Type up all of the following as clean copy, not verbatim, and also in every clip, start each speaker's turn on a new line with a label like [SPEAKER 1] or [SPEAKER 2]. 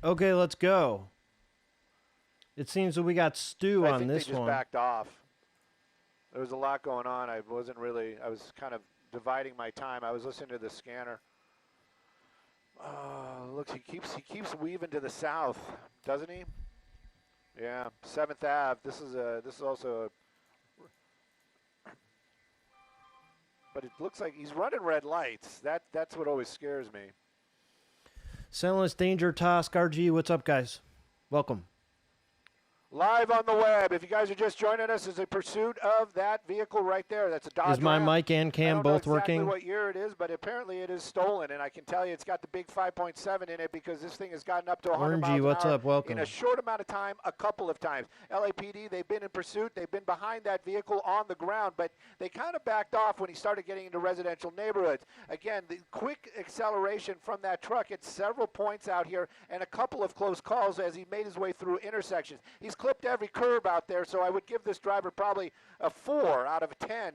[SPEAKER 1] Okay, let's go. It seems that we got Stu
[SPEAKER 2] I
[SPEAKER 1] on
[SPEAKER 2] think
[SPEAKER 1] this
[SPEAKER 2] they just
[SPEAKER 1] one.
[SPEAKER 2] backed off. There was a lot going on. I was kind of dividing my time. I was listening to the scanner. Looks he keeps weaving to the south, doesn't he? Yeah, 7th Ave. This is also but it looks like he's running red lights. That's what always scares me.
[SPEAKER 1] Soundless Danger Tosk RG, what's up, guys? Welcome.
[SPEAKER 2] Live on the web. If you guys are just joining us, is a pursuit of that vehicle right there. That's a Dodge
[SPEAKER 1] Is my
[SPEAKER 2] Ram.
[SPEAKER 1] mic and cam both working?
[SPEAKER 2] I don't know exactly what year it is, but apparently it is stolen, and I can tell you it's got the big 5.7 in it because this thing has gotten up to 100 miles an
[SPEAKER 1] what's
[SPEAKER 2] hour
[SPEAKER 1] up? Welcome.
[SPEAKER 2] in a short amount of time a couple of times. LAPD, they've been in pursuit. They've been behind that vehicle on the ground, but they kind of backed off when he started getting into residential neighborhoods. Again, the quick acceleration from that truck at several points out here and a couple of close calls as he made his way through intersections. He's clipped every curve out there, so I would give this driver probably a 4 out of 10.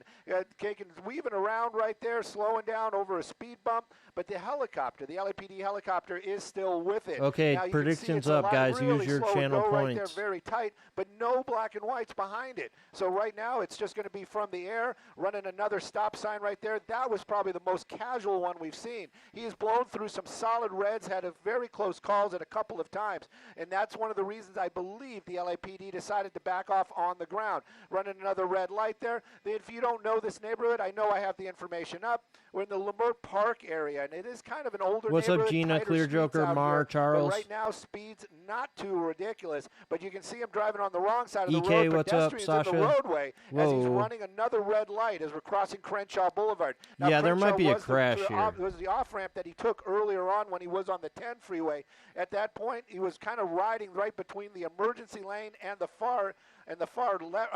[SPEAKER 2] Weaving around right there, slowing down over a speed bump, but the helicopter, the LAPD helicopter, is still with it.
[SPEAKER 1] Okay,
[SPEAKER 2] now,
[SPEAKER 1] predictions up, guys.
[SPEAKER 2] Really
[SPEAKER 1] Use your channel
[SPEAKER 2] points. Right there,
[SPEAKER 1] points.
[SPEAKER 2] very tight, but no black and whites behind it. So right now, it's just going to be from the air, running another stop sign right there. That was probably the most casual one we've seen. He has blown through some solid reds, had a very close calls at a couple of times, and that's one of the reasons I believe the LAPD decided to back off on the ground. Running another red light there. If you don't know this neighborhood, I know I have the information up. We're in the Lamert Park area, and it is kind of an older
[SPEAKER 1] What's
[SPEAKER 2] neighborhood.
[SPEAKER 1] up, Gina, Clear Joker, Mar, Charles?
[SPEAKER 2] But right now, speed's not too ridiculous, but you can see him driving on the wrong side of the
[SPEAKER 1] EK,
[SPEAKER 2] road.
[SPEAKER 1] what's up,
[SPEAKER 2] Pedestrians
[SPEAKER 1] Sasha?
[SPEAKER 2] in the roadway as he's
[SPEAKER 1] Whoa.
[SPEAKER 2] running another red light as we're crossing Crenshaw Boulevard. Now,
[SPEAKER 1] Yeah, there might
[SPEAKER 2] Crenshaw
[SPEAKER 1] be a
[SPEAKER 2] was
[SPEAKER 1] crash here.
[SPEAKER 2] It was the off-ramp that he took earlier on when he was on the 10 freeway. At that point, he was kind of riding right between the emergency lane and the far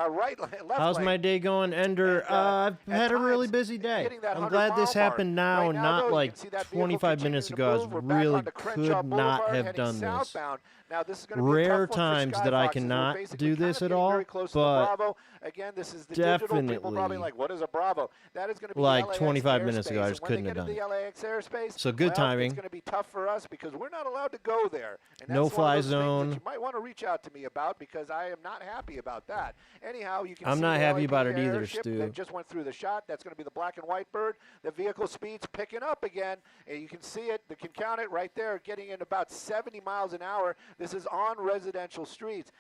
[SPEAKER 2] right left
[SPEAKER 1] How's
[SPEAKER 2] lane.
[SPEAKER 1] my day going, Ender?
[SPEAKER 2] And,
[SPEAKER 1] I've had a really
[SPEAKER 2] times,
[SPEAKER 1] busy day.
[SPEAKER 2] hitting that
[SPEAKER 1] I'm glad this
[SPEAKER 2] 100-mile
[SPEAKER 1] happened now,
[SPEAKER 2] mark. Right
[SPEAKER 1] not
[SPEAKER 2] though,
[SPEAKER 1] like
[SPEAKER 2] you can see that vehicle
[SPEAKER 1] 25 minutes ago. I
[SPEAKER 2] continuing to move. We're back
[SPEAKER 1] really
[SPEAKER 2] onto Crenshaw
[SPEAKER 1] could not
[SPEAKER 2] Boulevard,
[SPEAKER 1] have
[SPEAKER 2] heading
[SPEAKER 1] done this.
[SPEAKER 2] southbound. Now, this is going to be a
[SPEAKER 1] Rare
[SPEAKER 2] tough one for
[SPEAKER 1] times that I
[SPEAKER 2] Skyboxes. We're
[SPEAKER 1] cannot
[SPEAKER 2] basically
[SPEAKER 1] do
[SPEAKER 2] kind
[SPEAKER 1] this
[SPEAKER 2] of
[SPEAKER 1] at
[SPEAKER 2] getting
[SPEAKER 1] all,
[SPEAKER 2] very close to the
[SPEAKER 1] but
[SPEAKER 2] Bravo. Again, this is the digital. People probably like, what is a Bravo? That is going to be
[SPEAKER 1] like
[SPEAKER 2] LAX
[SPEAKER 1] 25 minutes ago, I
[SPEAKER 2] airspace.
[SPEAKER 1] just
[SPEAKER 2] And
[SPEAKER 1] couldn't
[SPEAKER 2] when
[SPEAKER 1] have
[SPEAKER 2] they get
[SPEAKER 1] done
[SPEAKER 2] into the LAX airspace,
[SPEAKER 1] So good timing.
[SPEAKER 2] It's going to be tough for us because we're not allowed to go there. And that's
[SPEAKER 1] No
[SPEAKER 2] one of
[SPEAKER 1] fly
[SPEAKER 2] those things that
[SPEAKER 1] zone.
[SPEAKER 2] you might want to reach out to me about because I am not happy about that. Anyhow, you can
[SPEAKER 1] I'm
[SPEAKER 2] see
[SPEAKER 1] not
[SPEAKER 2] the
[SPEAKER 1] happy about
[SPEAKER 2] LAPD
[SPEAKER 1] it either,
[SPEAKER 2] airship
[SPEAKER 1] Stu.
[SPEAKER 2] that just went through the shot. That's going to be the black and white bird. The vehicle speed's picking up again, and you can see it. You can count it right there, getting in about 70 miles an hour. This is on residential streets.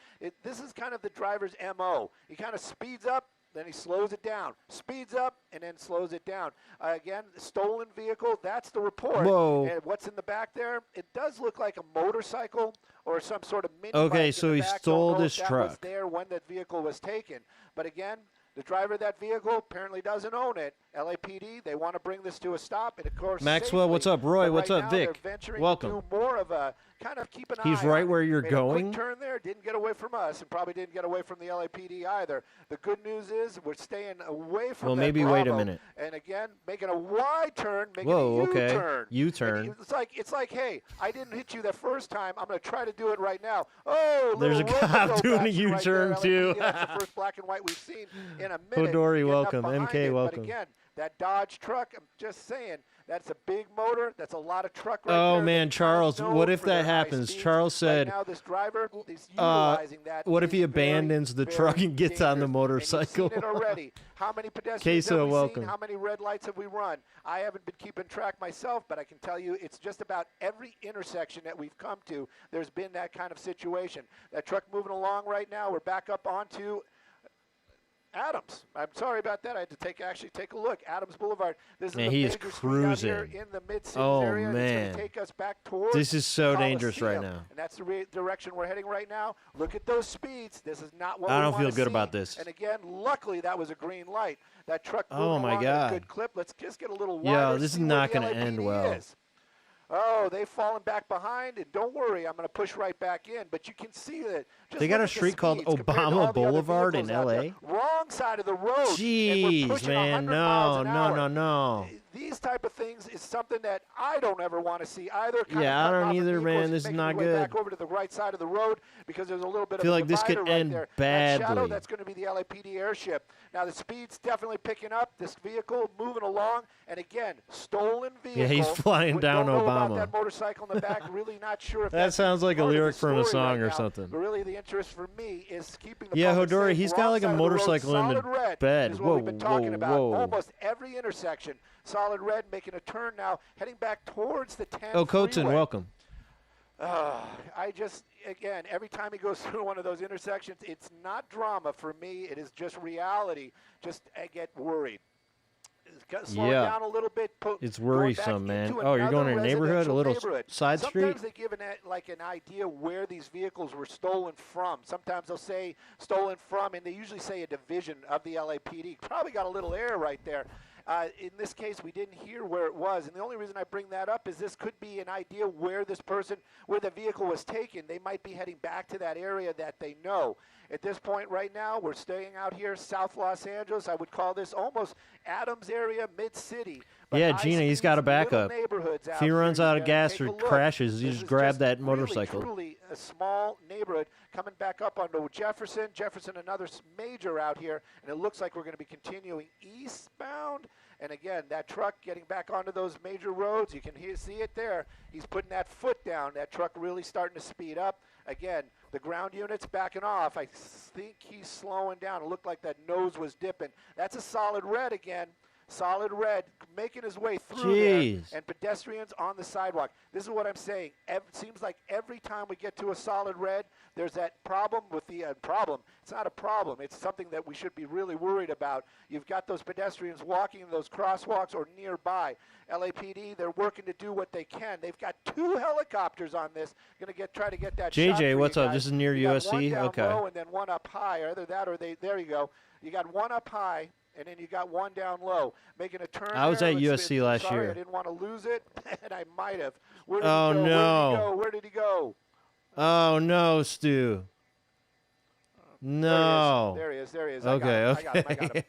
[SPEAKER 2] This is kind of the driver's MO. He kind of speeds up, then he slows it down. Speeds up, and then slows it down. Again, stolen vehicle, that's the report.
[SPEAKER 1] Whoa.
[SPEAKER 2] And what's in the back there? It does look like a motorcycle or some sort of mini
[SPEAKER 1] Okay,
[SPEAKER 2] bike
[SPEAKER 1] so
[SPEAKER 2] in
[SPEAKER 1] he
[SPEAKER 2] the back.
[SPEAKER 1] stole
[SPEAKER 2] Don't know
[SPEAKER 1] this
[SPEAKER 2] if that was
[SPEAKER 1] truck.
[SPEAKER 2] there when that vehicle was taken. But again, the driver of that vehicle apparently doesn't own it. LAPD, they want to bring this to a stop, and of course,
[SPEAKER 1] Maxwell,
[SPEAKER 2] safely.
[SPEAKER 1] what's up? Roy,
[SPEAKER 2] But
[SPEAKER 1] what's
[SPEAKER 2] right
[SPEAKER 1] up?
[SPEAKER 2] now,
[SPEAKER 1] Vic,
[SPEAKER 2] they're venturing
[SPEAKER 1] welcome.
[SPEAKER 2] to do more of a kind of keep an
[SPEAKER 1] He's
[SPEAKER 2] eye
[SPEAKER 1] right
[SPEAKER 2] on
[SPEAKER 1] where
[SPEAKER 2] it.
[SPEAKER 1] you're
[SPEAKER 2] Made
[SPEAKER 1] going.
[SPEAKER 2] A quick turn there, didn't get away from us, and probably didn't get away from the LAPD either. The good news is we're staying away from
[SPEAKER 1] Well,
[SPEAKER 2] that
[SPEAKER 1] maybe
[SPEAKER 2] Bravo.
[SPEAKER 1] wait a minute.
[SPEAKER 2] And again, making a wide turn, making
[SPEAKER 1] Whoa,
[SPEAKER 2] a
[SPEAKER 1] okay.
[SPEAKER 2] U-turn.
[SPEAKER 1] U-turn.
[SPEAKER 2] And it's like, hey, I didn't hit you the first time. I'm going to try to do it right now. Oh,
[SPEAKER 1] There's a
[SPEAKER 2] little
[SPEAKER 1] cop
[SPEAKER 2] rope
[SPEAKER 1] doing a
[SPEAKER 2] action right there,
[SPEAKER 1] U-turn, too.
[SPEAKER 2] LAPD. That's the first black and white we've seen in a minute.
[SPEAKER 1] Hodori,
[SPEAKER 2] Getting up
[SPEAKER 1] welcome.
[SPEAKER 2] behind
[SPEAKER 1] MK,
[SPEAKER 2] it.
[SPEAKER 1] welcome.
[SPEAKER 2] But again, that Dodge truck, I'm just saying, that's a big motor. That's a lot of truck right
[SPEAKER 1] Oh,
[SPEAKER 2] there.
[SPEAKER 1] man,
[SPEAKER 2] They're
[SPEAKER 1] Charles,
[SPEAKER 2] known
[SPEAKER 1] what if
[SPEAKER 2] for
[SPEAKER 1] that
[SPEAKER 2] their high
[SPEAKER 1] happens?
[SPEAKER 2] speeds.
[SPEAKER 1] Charles said,
[SPEAKER 2] right now, this driver is utilizing that.
[SPEAKER 1] what if he
[SPEAKER 2] is
[SPEAKER 1] abandons the
[SPEAKER 2] very,
[SPEAKER 1] truck
[SPEAKER 2] very
[SPEAKER 1] and gets on the
[SPEAKER 2] dangerous.
[SPEAKER 1] motorcycle?
[SPEAKER 2] And you've seen it already. How many pedestrians
[SPEAKER 1] Queso,
[SPEAKER 2] have we
[SPEAKER 1] welcome.
[SPEAKER 2] seen? How many red lights have we run? I haven't been keeping track myself, but I can tell you it's just about every intersection that we've come to, there's been that kind of situation. That truck moving along right now, we're back up onto Adams. I'm sorry about that. I had to actually take a look. Adams Boulevard. This is
[SPEAKER 1] Man,
[SPEAKER 2] the
[SPEAKER 1] he is
[SPEAKER 2] major street out here
[SPEAKER 1] cruising.
[SPEAKER 2] in the mid-cities
[SPEAKER 1] Oh,
[SPEAKER 2] area. And it's
[SPEAKER 1] man.
[SPEAKER 2] going to take us back towards
[SPEAKER 1] This is so dangerous right
[SPEAKER 2] Coliseum.
[SPEAKER 1] now.
[SPEAKER 2] And that's the direction we're heading right now. Look at those speeds. This is not what
[SPEAKER 1] I
[SPEAKER 2] we
[SPEAKER 1] don't
[SPEAKER 2] wanna
[SPEAKER 1] feel good
[SPEAKER 2] see.
[SPEAKER 1] about this.
[SPEAKER 2] And again, luckily that was a green light. That truck moving
[SPEAKER 1] Oh, my
[SPEAKER 2] along at
[SPEAKER 1] God.
[SPEAKER 2] a good clip. Let's just get a little
[SPEAKER 1] Yo,
[SPEAKER 2] wider.
[SPEAKER 1] this is
[SPEAKER 2] see where
[SPEAKER 1] not
[SPEAKER 2] the
[SPEAKER 1] gonna end
[SPEAKER 2] LAPD
[SPEAKER 1] well.
[SPEAKER 2] is. Oh, they've fallen back behind, and don't worry, I'm going to push right back in. But you can see that. Just
[SPEAKER 1] They got
[SPEAKER 2] look
[SPEAKER 1] a
[SPEAKER 2] at the
[SPEAKER 1] street called
[SPEAKER 2] speeds compared to all
[SPEAKER 1] Obama
[SPEAKER 2] the other
[SPEAKER 1] Boulevard in
[SPEAKER 2] vehicles out there.
[SPEAKER 1] LA?
[SPEAKER 2] Wrong side of the road. and we're
[SPEAKER 1] Jeez,
[SPEAKER 2] pushing
[SPEAKER 1] man,
[SPEAKER 2] 100 miles
[SPEAKER 1] no,
[SPEAKER 2] an
[SPEAKER 1] no,
[SPEAKER 2] hour.
[SPEAKER 1] no, no.
[SPEAKER 2] These type type of things is something that I don't ever want to see either.
[SPEAKER 1] Yeah, I don't either, man. This is not good.
[SPEAKER 2] Back over to the right side of the road because there's a little bit
[SPEAKER 1] I feel
[SPEAKER 2] of a
[SPEAKER 1] like this could
[SPEAKER 2] right
[SPEAKER 1] end
[SPEAKER 2] there.
[SPEAKER 1] badly.
[SPEAKER 2] That shadow, that's going to be the LAPD airship. Now, the speed's definitely picking up. This vehicle moving along. And again, stolen vehicle.
[SPEAKER 1] Yeah, he's flying down
[SPEAKER 2] don't know
[SPEAKER 1] Obama.
[SPEAKER 2] about that motorcycle in the back. Really not sure if
[SPEAKER 1] that sounds like a lyric from a song
[SPEAKER 2] right
[SPEAKER 1] or something.
[SPEAKER 2] But really, the interest for me is keeping the
[SPEAKER 1] yeah,
[SPEAKER 2] public
[SPEAKER 1] Hodori,
[SPEAKER 2] safe.
[SPEAKER 1] He's got like a motorcycle in the bed.
[SPEAKER 2] Is what we've been talking about. Almost every intersection. Solid red making a turn now, heading back towards the 10
[SPEAKER 1] Oh, Coates,
[SPEAKER 2] freeway.
[SPEAKER 1] welcome.
[SPEAKER 2] I just, again, every time he goes through one of those intersections, it's not drama for me. It is just reality. I get worried. Slow down a little bit.
[SPEAKER 1] It's worrisome, man. Oh, you're going in a neighborhood, a little side street?
[SPEAKER 2] Sometimes they give an idea where these vehicles were stolen from. Sometimes they'll say stolen from, and they usually say a division of the LAPD. Probably got a little error right there. In this case, we didn't hear where it was, and the only reason I bring that up is this could be an idea where where the vehicle was taken. They might be heading back to that area that they know. At this point right now, we're staying out here, South Los Angeles. I would call this almost Adams area, mid-city.
[SPEAKER 1] Yeah, Gina, he's got a backup. If he runs out of gas or crashes, you just grab that motorcycle.
[SPEAKER 2] Truly a small neighborhood coming back up onto Jefferson. Jefferson, another major out here, and it looks like we're going to be continuing eastbound. And again, that truck getting back onto those major roads, you can see it there. He's putting that foot down. That truck really starting to speed up. Again, the ground unit's backing off. I think he's slowing down. It looked like that nose was dipping. That's a solid red again. Solid red, making his way through there, and pedestrians on the sidewalk. This is what I'm saying. It seems like every time we get to a solid red, there's that problem with the problem. It's not a problem. It's something that we should be really worried about. You've got those pedestrians walking in those crosswalks or nearby. LAPD, they're working to do what they can. They've got 2 helicopters on this. Going to try to get that shot.
[SPEAKER 1] JJ, what's up? This is near USC?
[SPEAKER 2] One down
[SPEAKER 1] okay.
[SPEAKER 2] low and then one up high. Either that or there you go. You got one up high. And then you got one down low, making a turn.
[SPEAKER 1] I was at USC last year.
[SPEAKER 2] I didn't want to lose it, and I might have.
[SPEAKER 1] Oh, no.
[SPEAKER 2] Where did he go?
[SPEAKER 1] Oh, no, Stu. No.
[SPEAKER 2] There he is.
[SPEAKER 1] Okay,
[SPEAKER 2] I got him.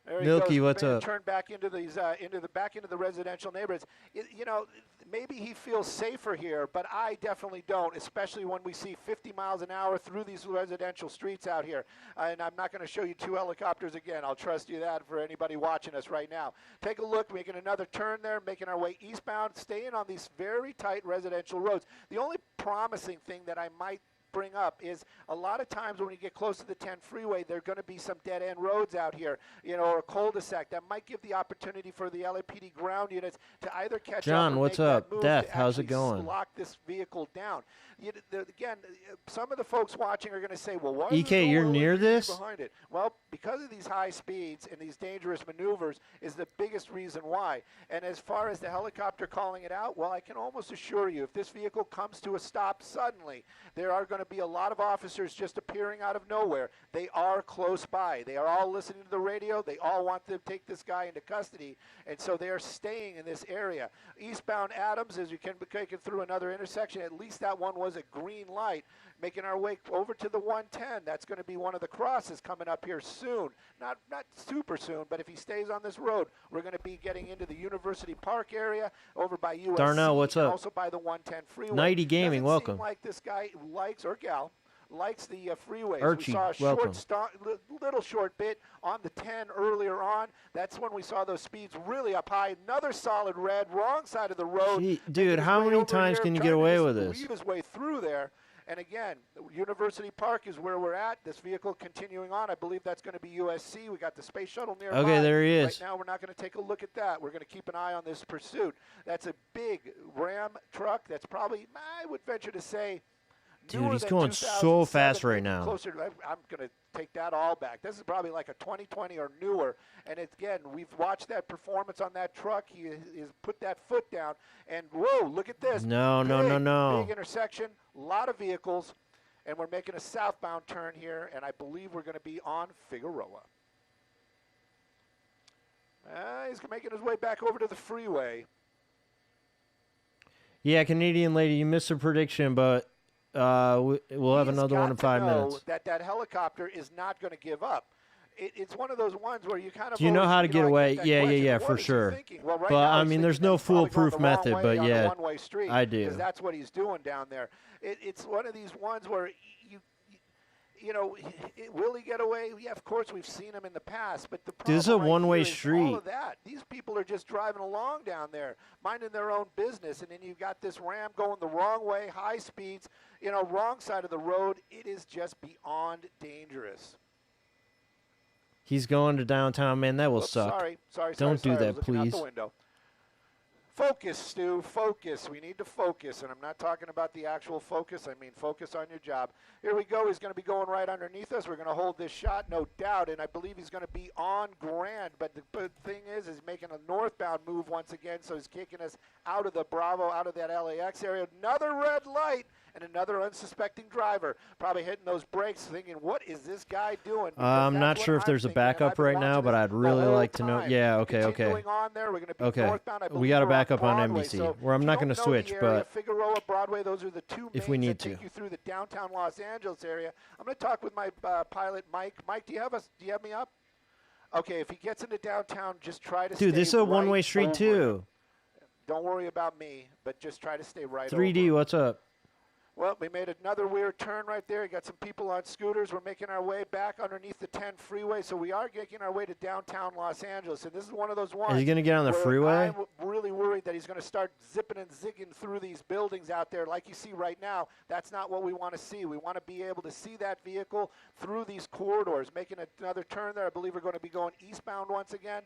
[SPEAKER 2] There he
[SPEAKER 1] Milky,
[SPEAKER 2] goes.
[SPEAKER 1] what's up?
[SPEAKER 2] Turn back into these, into the residential neighborhoods. Maybe he feels safer here, but I definitely don't. Especially when we see 50 miles an hour through these residential streets out here. And I'm not going to show you 2 helicopters again. I'll trust you that for anybody watching us right now. Take a look, making another turn there, making our way eastbound, staying on these very tight residential roads. The only promising thing that I might bring up is a lot of times when you get close to the 10 freeway, there are going to be some dead-end roads out here, or a cul-de-sac that might give the opportunity for the LAPD ground units to either catch
[SPEAKER 1] John,
[SPEAKER 2] up or
[SPEAKER 1] what's
[SPEAKER 2] make
[SPEAKER 1] up?
[SPEAKER 2] that move
[SPEAKER 1] Death,
[SPEAKER 2] to
[SPEAKER 1] how's it
[SPEAKER 2] actually
[SPEAKER 1] going?
[SPEAKER 2] lock this vehicle down. Again, some of the folks watching are going to say, well, why
[SPEAKER 1] EK, you're near this?
[SPEAKER 2] Behind it? Well, because of these high speeds and these dangerous maneuvers is the biggest reason why. And as far as the helicopter calling it out, well, I can almost assure you, if this vehicle comes to a stop suddenly, there are going to be a lot of officers just appearing out of nowhere. They are close by. They are all listening to the radio. They all want to take this guy into custody, and so they are staying in this area. Eastbound Adams, as you can be taken through another intersection, at least that one was a green light, making our way over to the 110. That's going to be one of the crosses coming up here soon. Not super soon, but if he stays on this road, we're going to be getting into the University Park area over by USC.
[SPEAKER 1] Darnell, what's up?
[SPEAKER 2] Also by the 110 freeway.
[SPEAKER 1] Nighty Gaming,
[SPEAKER 2] Doesn't
[SPEAKER 1] welcome.
[SPEAKER 2] seem like this guy likes, or gal, likes the freeways.
[SPEAKER 1] Archie,
[SPEAKER 2] we saw a
[SPEAKER 1] welcome.
[SPEAKER 2] little short bit on the 10 earlier on. That's when we saw those speeds really up high. Another solid red, wrong side of the road.
[SPEAKER 1] Gee, dude, how many times can you get away with this?
[SPEAKER 2] Weave his way through there. And again, University Park is where we're at. This vehicle continuing on. I believe that's going to be USC. We got the space shuttle nearby.
[SPEAKER 1] Okay, there he is.
[SPEAKER 2] Right now, we're not going to take a look at that. We're going to keep an eye on this pursuit. That's a big Ram truck. That's probably, I would venture to say,
[SPEAKER 1] dude, he's going so fast right now.
[SPEAKER 2] Closer to, I'm going to take that all back. This is probably like a 2020 or newer. And again, we've watched that performance on that truck. He has put that foot down. And whoa, look at this.
[SPEAKER 1] No.
[SPEAKER 2] Big intersection, a lot of vehicles. And we're making a southbound turn here. And I believe we're going to be on Figueroa. He's making his way back over to the freeway.
[SPEAKER 1] Yeah, Canadian lady, you missed a prediction, but we'll have another one in 5 minutes.
[SPEAKER 2] That helicopter is not going to give up. It's one of those ones where you kind of.
[SPEAKER 1] Do you know how to get away? Yeah,
[SPEAKER 2] What
[SPEAKER 1] for
[SPEAKER 2] is he
[SPEAKER 1] sure.
[SPEAKER 2] thinking? Well, right
[SPEAKER 1] But
[SPEAKER 2] now
[SPEAKER 1] I
[SPEAKER 2] he's
[SPEAKER 1] mean, there's
[SPEAKER 2] thinking
[SPEAKER 1] no
[SPEAKER 2] that he's probably going
[SPEAKER 1] foolproof
[SPEAKER 2] the wrong
[SPEAKER 1] method.
[SPEAKER 2] way
[SPEAKER 1] But
[SPEAKER 2] on
[SPEAKER 1] yeah,
[SPEAKER 2] the one-way street,
[SPEAKER 1] I do.
[SPEAKER 2] because that's what he's doing down there. It's one of these ones where you know, will he get away? Yeah, of course we've seen him in the past, but the problem
[SPEAKER 1] This is a one-way
[SPEAKER 2] here is
[SPEAKER 1] street.
[SPEAKER 2] all of that. These people are just driving along down there, minding their own business, and then you've got this Ram going the wrong way, high speeds, you know, wrong side of the road. It is just beyond dangerous.
[SPEAKER 1] He's going to downtown, man. That will
[SPEAKER 2] Oops,
[SPEAKER 1] suck.
[SPEAKER 2] Sorry.
[SPEAKER 1] Don't do
[SPEAKER 2] I
[SPEAKER 1] that,
[SPEAKER 2] was looking out
[SPEAKER 1] please.
[SPEAKER 2] the window. Focus, Stu, focus. We need to focus, and I'm not talking about the actual focus. I mean focus on your job. Here we go. He's going to be going right underneath us. We're going to hold this shot, no doubt, and I believe he's going to be on Grand. But the thing is making a northbound move once again, so he's kicking us out of the Bravo, out of that LAX area. Another red light, and another unsuspecting driver probably hitting those brakes thinking, what is this guy doing?
[SPEAKER 1] I'm not sure if there's a backup right now, but I'd really like to know. Yeah, okay.
[SPEAKER 2] Continuing on there, we're going to be northbound. I believe
[SPEAKER 1] We got a
[SPEAKER 2] we're on
[SPEAKER 1] backup on
[SPEAKER 2] Broadway,
[SPEAKER 1] NBC,
[SPEAKER 2] so
[SPEAKER 1] where I'm not going to switch, but
[SPEAKER 2] Figueroa, Broadway, those are the two
[SPEAKER 1] if
[SPEAKER 2] mains
[SPEAKER 1] we need
[SPEAKER 2] that
[SPEAKER 1] to.
[SPEAKER 2] take you through the downtown Los Angeles area. I'm going to talk with my pilot, Mike. Mike, do you have me up? Okay, if he gets into downtown, just try to stay
[SPEAKER 1] Dude, this is a
[SPEAKER 2] right
[SPEAKER 1] one-way street
[SPEAKER 2] over
[SPEAKER 1] too.
[SPEAKER 2] him. Don't worry about me, but just try to stay right
[SPEAKER 1] 3D,
[SPEAKER 2] over him.
[SPEAKER 1] what's up?
[SPEAKER 2] Well, we made another weird turn right there. We got some people on scooters. We're making our way back underneath the 10 freeway, so we are making our way to downtown Los Angeles. And this is one of those ones.
[SPEAKER 1] Is he going to get on the
[SPEAKER 2] where
[SPEAKER 1] freeway?
[SPEAKER 2] I'm really worried that he's going to start zipping and zigging through these buildings out there like you see right now. That's not what we want to see. We want to be able to see that vehicle through these corridors, making another turn there. I believe we're going to be going eastbound once again.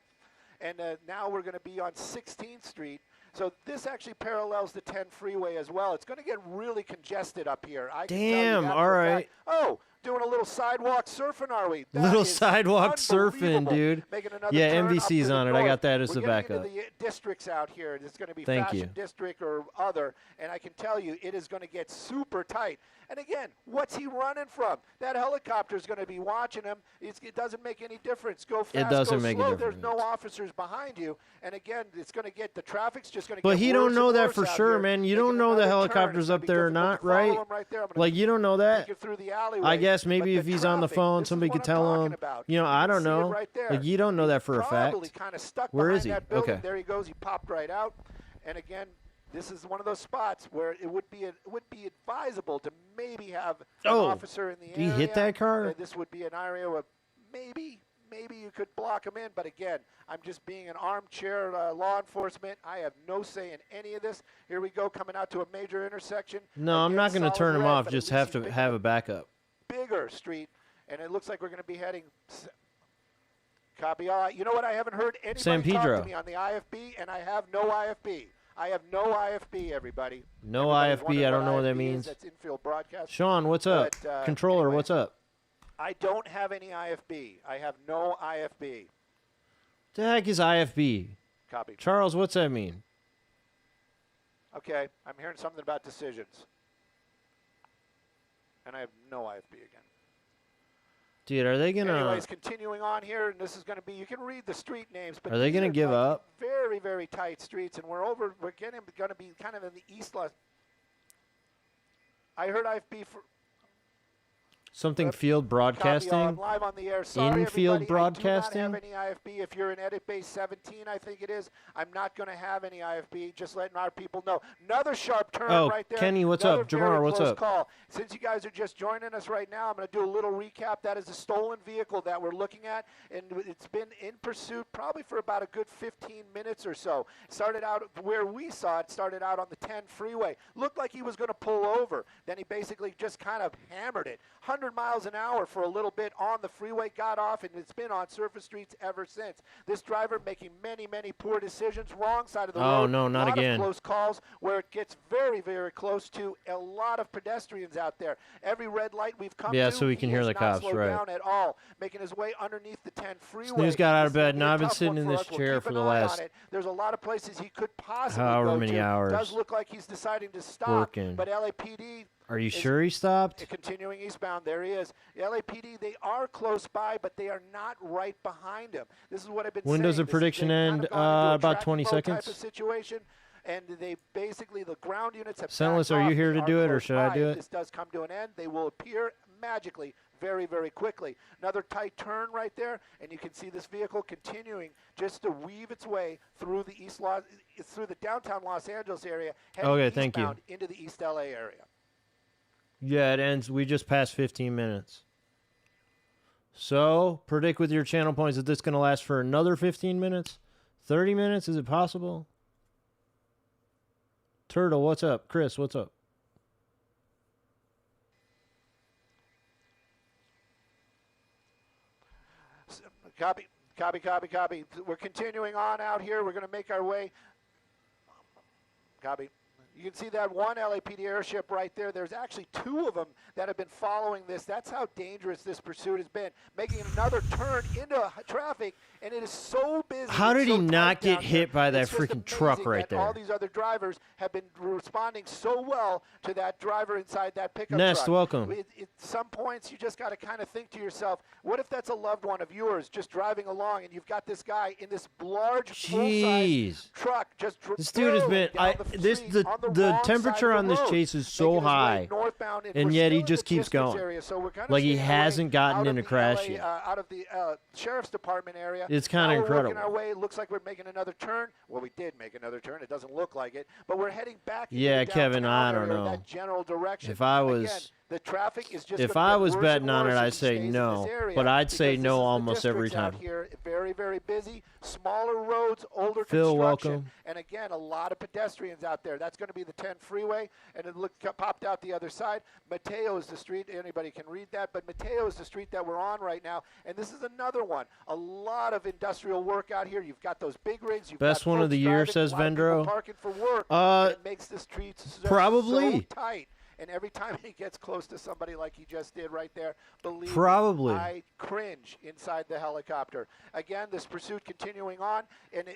[SPEAKER 2] And now we're going to be on 16th Street. So this actually parallels the 10 freeway as well. It's going to get really congested up here.
[SPEAKER 1] Damn, all right.
[SPEAKER 2] Oh, doing a little sidewalk surfing, are we?
[SPEAKER 1] Little sidewalk surfing, dude. Yeah, NBC's on it. I got that as the backup.
[SPEAKER 2] We're getting into the districts out here. It's going to be
[SPEAKER 1] Thank
[SPEAKER 2] Fashion
[SPEAKER 1] you.
[SPEAKER 2] District or other, and I can tell you it is going to get super tight. And again, what's he running from? That helicopter is going to be watching him. It doesn't make any difference. Go fast,
[SPEAKER 1] It doesn't
[SPEAKER 2] go
[SPEAKER 1] make a
[SPEAKER 2] slow.
[SPEAKER 1] difference.
[SPEAKER 2] There's no officers behind you. And again, it's going to get, the traffic's just going to get
[SPEAKER 1] But he
[SPEAKER 2] worse
[SPEAKER 1] don't know
[SPEAKER 2] and
[SPEAKER 1] that
[SPEAKER 2] worse
[SPEAKER 1] for
[SPEAKER 2] out
[SPEAKER 1] sure,
[SPEAKER 2] here.
[SPEAKER 1] man. You
[SPEAKER 2] Making
[SPEAKER 1] don't know the
[SPEAKER 2] another turn.
[SPEAKER 1] helicopter's
[SPEAKER 2] It's gonna
[SPEAKER 1] up
[SPEAKER 2] be
[SPEAKER 1] there or
[SPEAKER 2] difficult to
[SPEAKER 1] not,
[SPEAKER 2] follow
[SPEAKER 1] right?
[SPEAKER 2] him right there. I'm gonna
[SPEAKER 1] Like, you don't know that.
[SPEAKER 2] take you through the alleyway.
[SPEAKER 1] I guess maybe
[SPEAKER 2] But
[SPEAKER 1] if
[SPEAKER 2] the
[SPEAKER 1] he's on the
[SPEAKER 2] traffic,
[SPEAKER 1] phone,
[SPEAKER 2] this is
[SPEAKER 1] somebody
[SPEAKER 2] what
[SPEAKER 1] could
[SPEAKER 2] I'm
[SPEAKER 1] tell
[SPEAKER 2] talking
[SPEAKER 1] him.
[SPEAKER 2] about.
[SPEAKER 1] You know,
[SPEAKER 2] You
[SPEAKER 1] I
[SPEAKER 2] can
[SPEAKER 1] don't
[SPEAKER 2] see it
[SPEAKER 1] know.
[SPEAKER 2] right there.
[SPEAKER 1] Like, you don't know that for a
[SPEAKER 2] Probably
[SPEAKER 1] fact.
[SPEAKER 2] kind of stuck
[SPEAKER 1] Where
[SPEAKER 2] behind
[SPEAKER 1] is he?
[SPEAKER 2] that building.
[SPEAKER 1] Okay.
[SPEAKER 2] There he goes. He popped right out. And again, this is one of those spots where it would be advisable to maybe have an officer in the area.
[SPEAKER 1] Did he hit that car?
[SPEAKER 2] This would be an area where maybe you could block him in. But again, I'm just being an armchair law enforcement. I have no say in any of this. Here we go, coming out to a major intersection.
[SPEAKER 1] No, I'm not going to
[SPEAKER 2] Solid
[SPEAKER 1] turn him
[SPEAKER 2] red,
[SPEAKER 1] off.
[SPEAKER 2] but
[SPEAKER 1] Just
[SPEAKER 2] at
[SPEAKER 1] have
[SPEAKER 2] least
[SPEAKER 1] to
[SPEAKER 2] he's
[SPEAKER 1] have
[SPEAKER 2] picking
[SPEAKER 1] a backup.
[SPEAKER 2] bigger street, and it looks like we're going to be heading. Copy. You know what? I haven't heard anybody
[SPEAKER 1] San Pedro.
[SPEAKER 2] talk to me on the IFB, and I have no IFB. I have no IFB, everybody.
[SPEAKER 1] No
[SPEAKER 2] Everybody's
[SPEAKER 1] IFB.
[SPEAKER 2] wondering
[SPEAKER 1] I don't know what that
[SPEAKER 2] IFB is.
[SPEAKER 1] means.
[SPEAKER 2] That's infield broadcast.
[SPEAKER 1] Sean, what's up?
[SPEAKER 2] But,
[SPEAKER 1] Controller,
[SPEAKER 2] anyway.
[SPEAKER 1] what's up?
[SPEAKER 2] I don't have any IFB. I have no IFB.
[SPEAKER 1] The heck is IFB?
[SPEAKER 2] Copy.
[SPEAKER 1] Charles, what's that mean?
[SPEAKER 2] Okay, I'm hearing something about decisions. And I have no IFB again.
[SPEAKER 1] Dude, are they going to...
[SPEAKER 2] Anyways, continuing on here, and this is going to be, you can read the street names, but
[SPEAKER 1] Are they
[SPEAKER 2] these
[SPEAKER 1] gonna give
[SPEAKER 2] like
[SPEAKER 1] up?
[SPEAKER 2] Very, very tight streets, and we're getting going to be kind of in the east. I heard IFB for...
[SPEAKER 1] Something field
[SPEAKER 2] Copy, I'm
[SPEAKER 1] broadcasting?
[SPEAKER 2] live on the air. Sorry,
[SPEAKER 1] Infield
[SPEAKER 2] everybody.
[SPEAKER 1] broadcasting?
[SPEAKER 2] I do not have any IFB. If you're in Edit Base 17, I think it is, I'm not going to have any IFB. Just letting our people know. Another sharp turn right there.
[SPEAKER 1] Kenny, what's
[SPEAKER 2] Another
[SPEAKER 1] up? Jamar,
[SPEAKER 2] very
[SPEAKER 1] what's
[SPEAKER 2] close
[SPEAKER 1] up?
[SPEAKER 2] Call. Since you guys are just joining us right now, I'm going to do a little recap. That is a stolen vehicle that we're looking at, and it's been in pursuit probably for about a good 15 minutes or so. Started out where we saw it, started out on the 10 freeway. Looked like he was going to pull over. Then he basically just kind of hammered it. 100 miles an hour for a little bit on the freeway, got off, and it's been on surface streets ever since. This driver making many, many poor decisions, wrong side of the road.
[SPEAKER 1] Oh, no, not again.
[SPEAKER 2] A lot of close calls where it gets very, very close to a lot of pedestrians out there. Every red light we've come to,
[SPEAKER 1] so we can hear the cops,
[SPEAKER 2] slowed
[SPEAKER 1] right.
[SPEAKER 2] down at all, making his way underneath the 10 freeway.
[SPEAKER 1] Snooze got out of
[SPEAKER 2] This is
[SPEAKER 1] bed.
[SPEAKER 2] gonna be
[SPEAKER 1] Now
[SPEAKER 2] a
[SPEAKER 1] I've been
[SPEAKER 2] tough
[SPEAKER 1] sitting
[SPEAKER 2] one
[SPEAKER 1] in
[SPEAKER 2] for
[SPEAKER 1] this
[SPEAKER 2] us. We'll
[SPEAKER 1] chair
[SPEAKER 2] keep
[SPEAKER 1] for
[SPEAKER 2] an
[SPEAKER 1] the
[SPEAKER 2] eye
[SPEAKER 1] last
[SPEAKER 2] on it. There's a lot of places he could possibly
[SPEAKER 1] however
[SPEAKER 2] go
[SPEAKER 1] many
[SPEAKER 2] to.
[SPEAKER 1] hours.
[SPEAKER 2] Does look like he's deciding to stop,
[SPEAKER 1] Working.
[SPEAKER 2] but LAPD
[SPEAKER 1] Are you sure he stopped?
[SPEAKER 2] continuing eastbound. There he is. The LAPD, they are close by, but they are not right behind him. This is what I've been
[SPEAKER 1] When
[SPEAKER 2] saying.
[SPEAKER 1] does the
[SPEAKER 2] This is-
[SPEAKER 1] prediction
[SPEAKER 2] they've kind
[SPEAKER 1] end?
[SPEAKER 2] of gone into a
[SPEAKER 1] About
[SPEAKER 2] tracking
[SPEAKER 1] 20
[SPEAKER 2] mode type
[SPEAKER 1] seconds?
[SPEAKER 2] of situation, and they basically, the ground units have
[SPEAKER 1] Sentless,
[SPEAKER 2] backed
[SPEAKER 1] are you
[SPEAKER 2] off.
[SPEAKER 1] here
[SPEAKER 2] They
[SPEAKER 1] to
[SPEAKER 2] are
[SPEAKER 1] do it, or
[SPEAKER 2] close
[SPEAKER 1] should I
[SPEAKER 2] by.
[SPEAKER 1] do
[SPEAKER 2] If
[SPEAKER 1] it?
[SPEAKER 2] this does come to an end, they will appear magically very, very quickly. Another tight turn right there, and you can see this vehicle continuing just to weave its way through the downtown Los Angeles area, heading eastbound into the East LA area.
[SPEAKER 1] Yeah, it ends. We just passed 15 minutes. So, predict with your channel points that this is going to last for another 15 minutes? 30 minutes? Is it possible? Turtle, what's up? Chris, what's up?
[SPEAKER 2] Copy, copy, copy, copy. We're continuing on out here. We're going to make our way. Copy. You can see that one LAPD airship right there. There's actually two of them that have been following this. That's how dangerous this pursuit has been. Making another turn into traffic, and it is so busy.
[SPEAKER 1] How did he not get hit by that freaking truck right there?
[SPEAKER 2] All these other drivers have been responding so well to that driver inside that pickup
[SPEAKER 1] Nest,
[SPEAKER 2] truck.
[SPEAKER 1] welcome.
[SPEAKER 2] At some points, you just got to kind of think to yourself, what if that's a loved one of yours just driving along, and you've got this guy in this large full-size truck just
[SPEAKER 1] this dude has been the temperature on this chase is so high, and yet he just keeps going. Like he hasn't gotten in a crash yet.
[SPEAKER 2] Out of the sheriff's department area.
[SPEAKER 1] It's kind of incredible.
[SPEAKER 2] We're working our way. It looks like we're making another turn. Well, we did make another turn. It doesn't look like it, but we're heading back.
[SPEAKER 1] Yeah, Kevin, I don't know.
[SPEAKER 2] That general direction.
[SPEAKER 1] If I was.
[SPEAKER 2] Again, the traffic is just
[SPEAKER 1] if I was betting on it, I'd say no, but I'd say no almost every time.
[SPEAKER 2] Out here, very, very busy, smaller roads, older
[SPEAKER 1] Phil,
[SPEAKER 2] construction,
[SPEAKER 1] welcome.
[SPEAKER 2] And again, a lot of pedestrians out there. That's going to be the 10 freeway, and it popped out the other side. Mateo is the street. Anybody can read that, but Mateo is the street that we're on right now, and this is another one. A lot of industrial work out here. You've got those big rigs. You've
[SPEAKER 1] Best
[SPEAKER 2] got
[SPEAKER 1] one of the year, says Vendro.
[SPEAKER 2] Parking for work. It makes the streets
[SPEAKER 1] probably
[SPEAKER 2] so tight. And every time he gets close to somebody like he just did right there, believe me, I cringe inside the helicopter. Again, this pursuit continuing on, and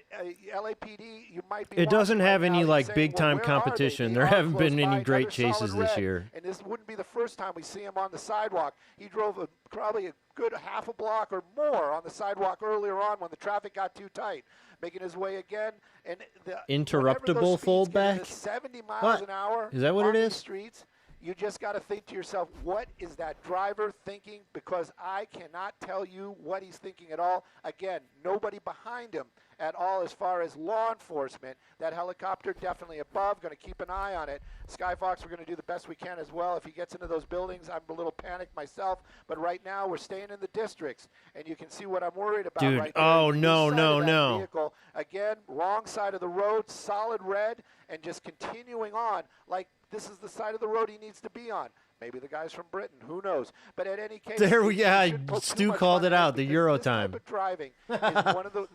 [SPEAKER 2] LAPD, you might be.
[SPEAKER 1] It doesn't have any like big time
[SPEAKER 2] well,
[SPEAKER 1] competition. There haven't been any great chases this year.
[SPEAKER 2] And this wouldn't be the first time we see him on the sidewalk. He drove probably a good half a block or more on the sidewalk earlier on when the traffic got too tight. Making his way again, and the
[SPEAKER 1] interruptible foldback.
[SPEAKER 2] 70 miles an hour.
[SPEAKER 1] Is that what it is?
[SPEAKER 2] Streets, you just got to think to yourself, what is that driver thinking? Because I cannot tell you what he's thinking at all. Again, nobody behind him at all as far as law enforcement. That helicopter definitely above, going to keep an eye on it. Skyfox, we're going to do the best we can as well. If he gets into those buildings, I'm a little panicked myself. But right now, we're staying in the districts, and you can see what I'm worried about right there.
[SPEAKER 1] Oh, no.
[SPEAKER 2] Vehicle. Again, wrong side of the road, solid red, and just continuing on like this is the side of the road he needs to be on. Maybe the guy's from Britain. Who knows? But at any case,
[SPEAKER 1] there we go. Stu called it out. The Euro time.
[SPEAKER 2] Type of driving is one of the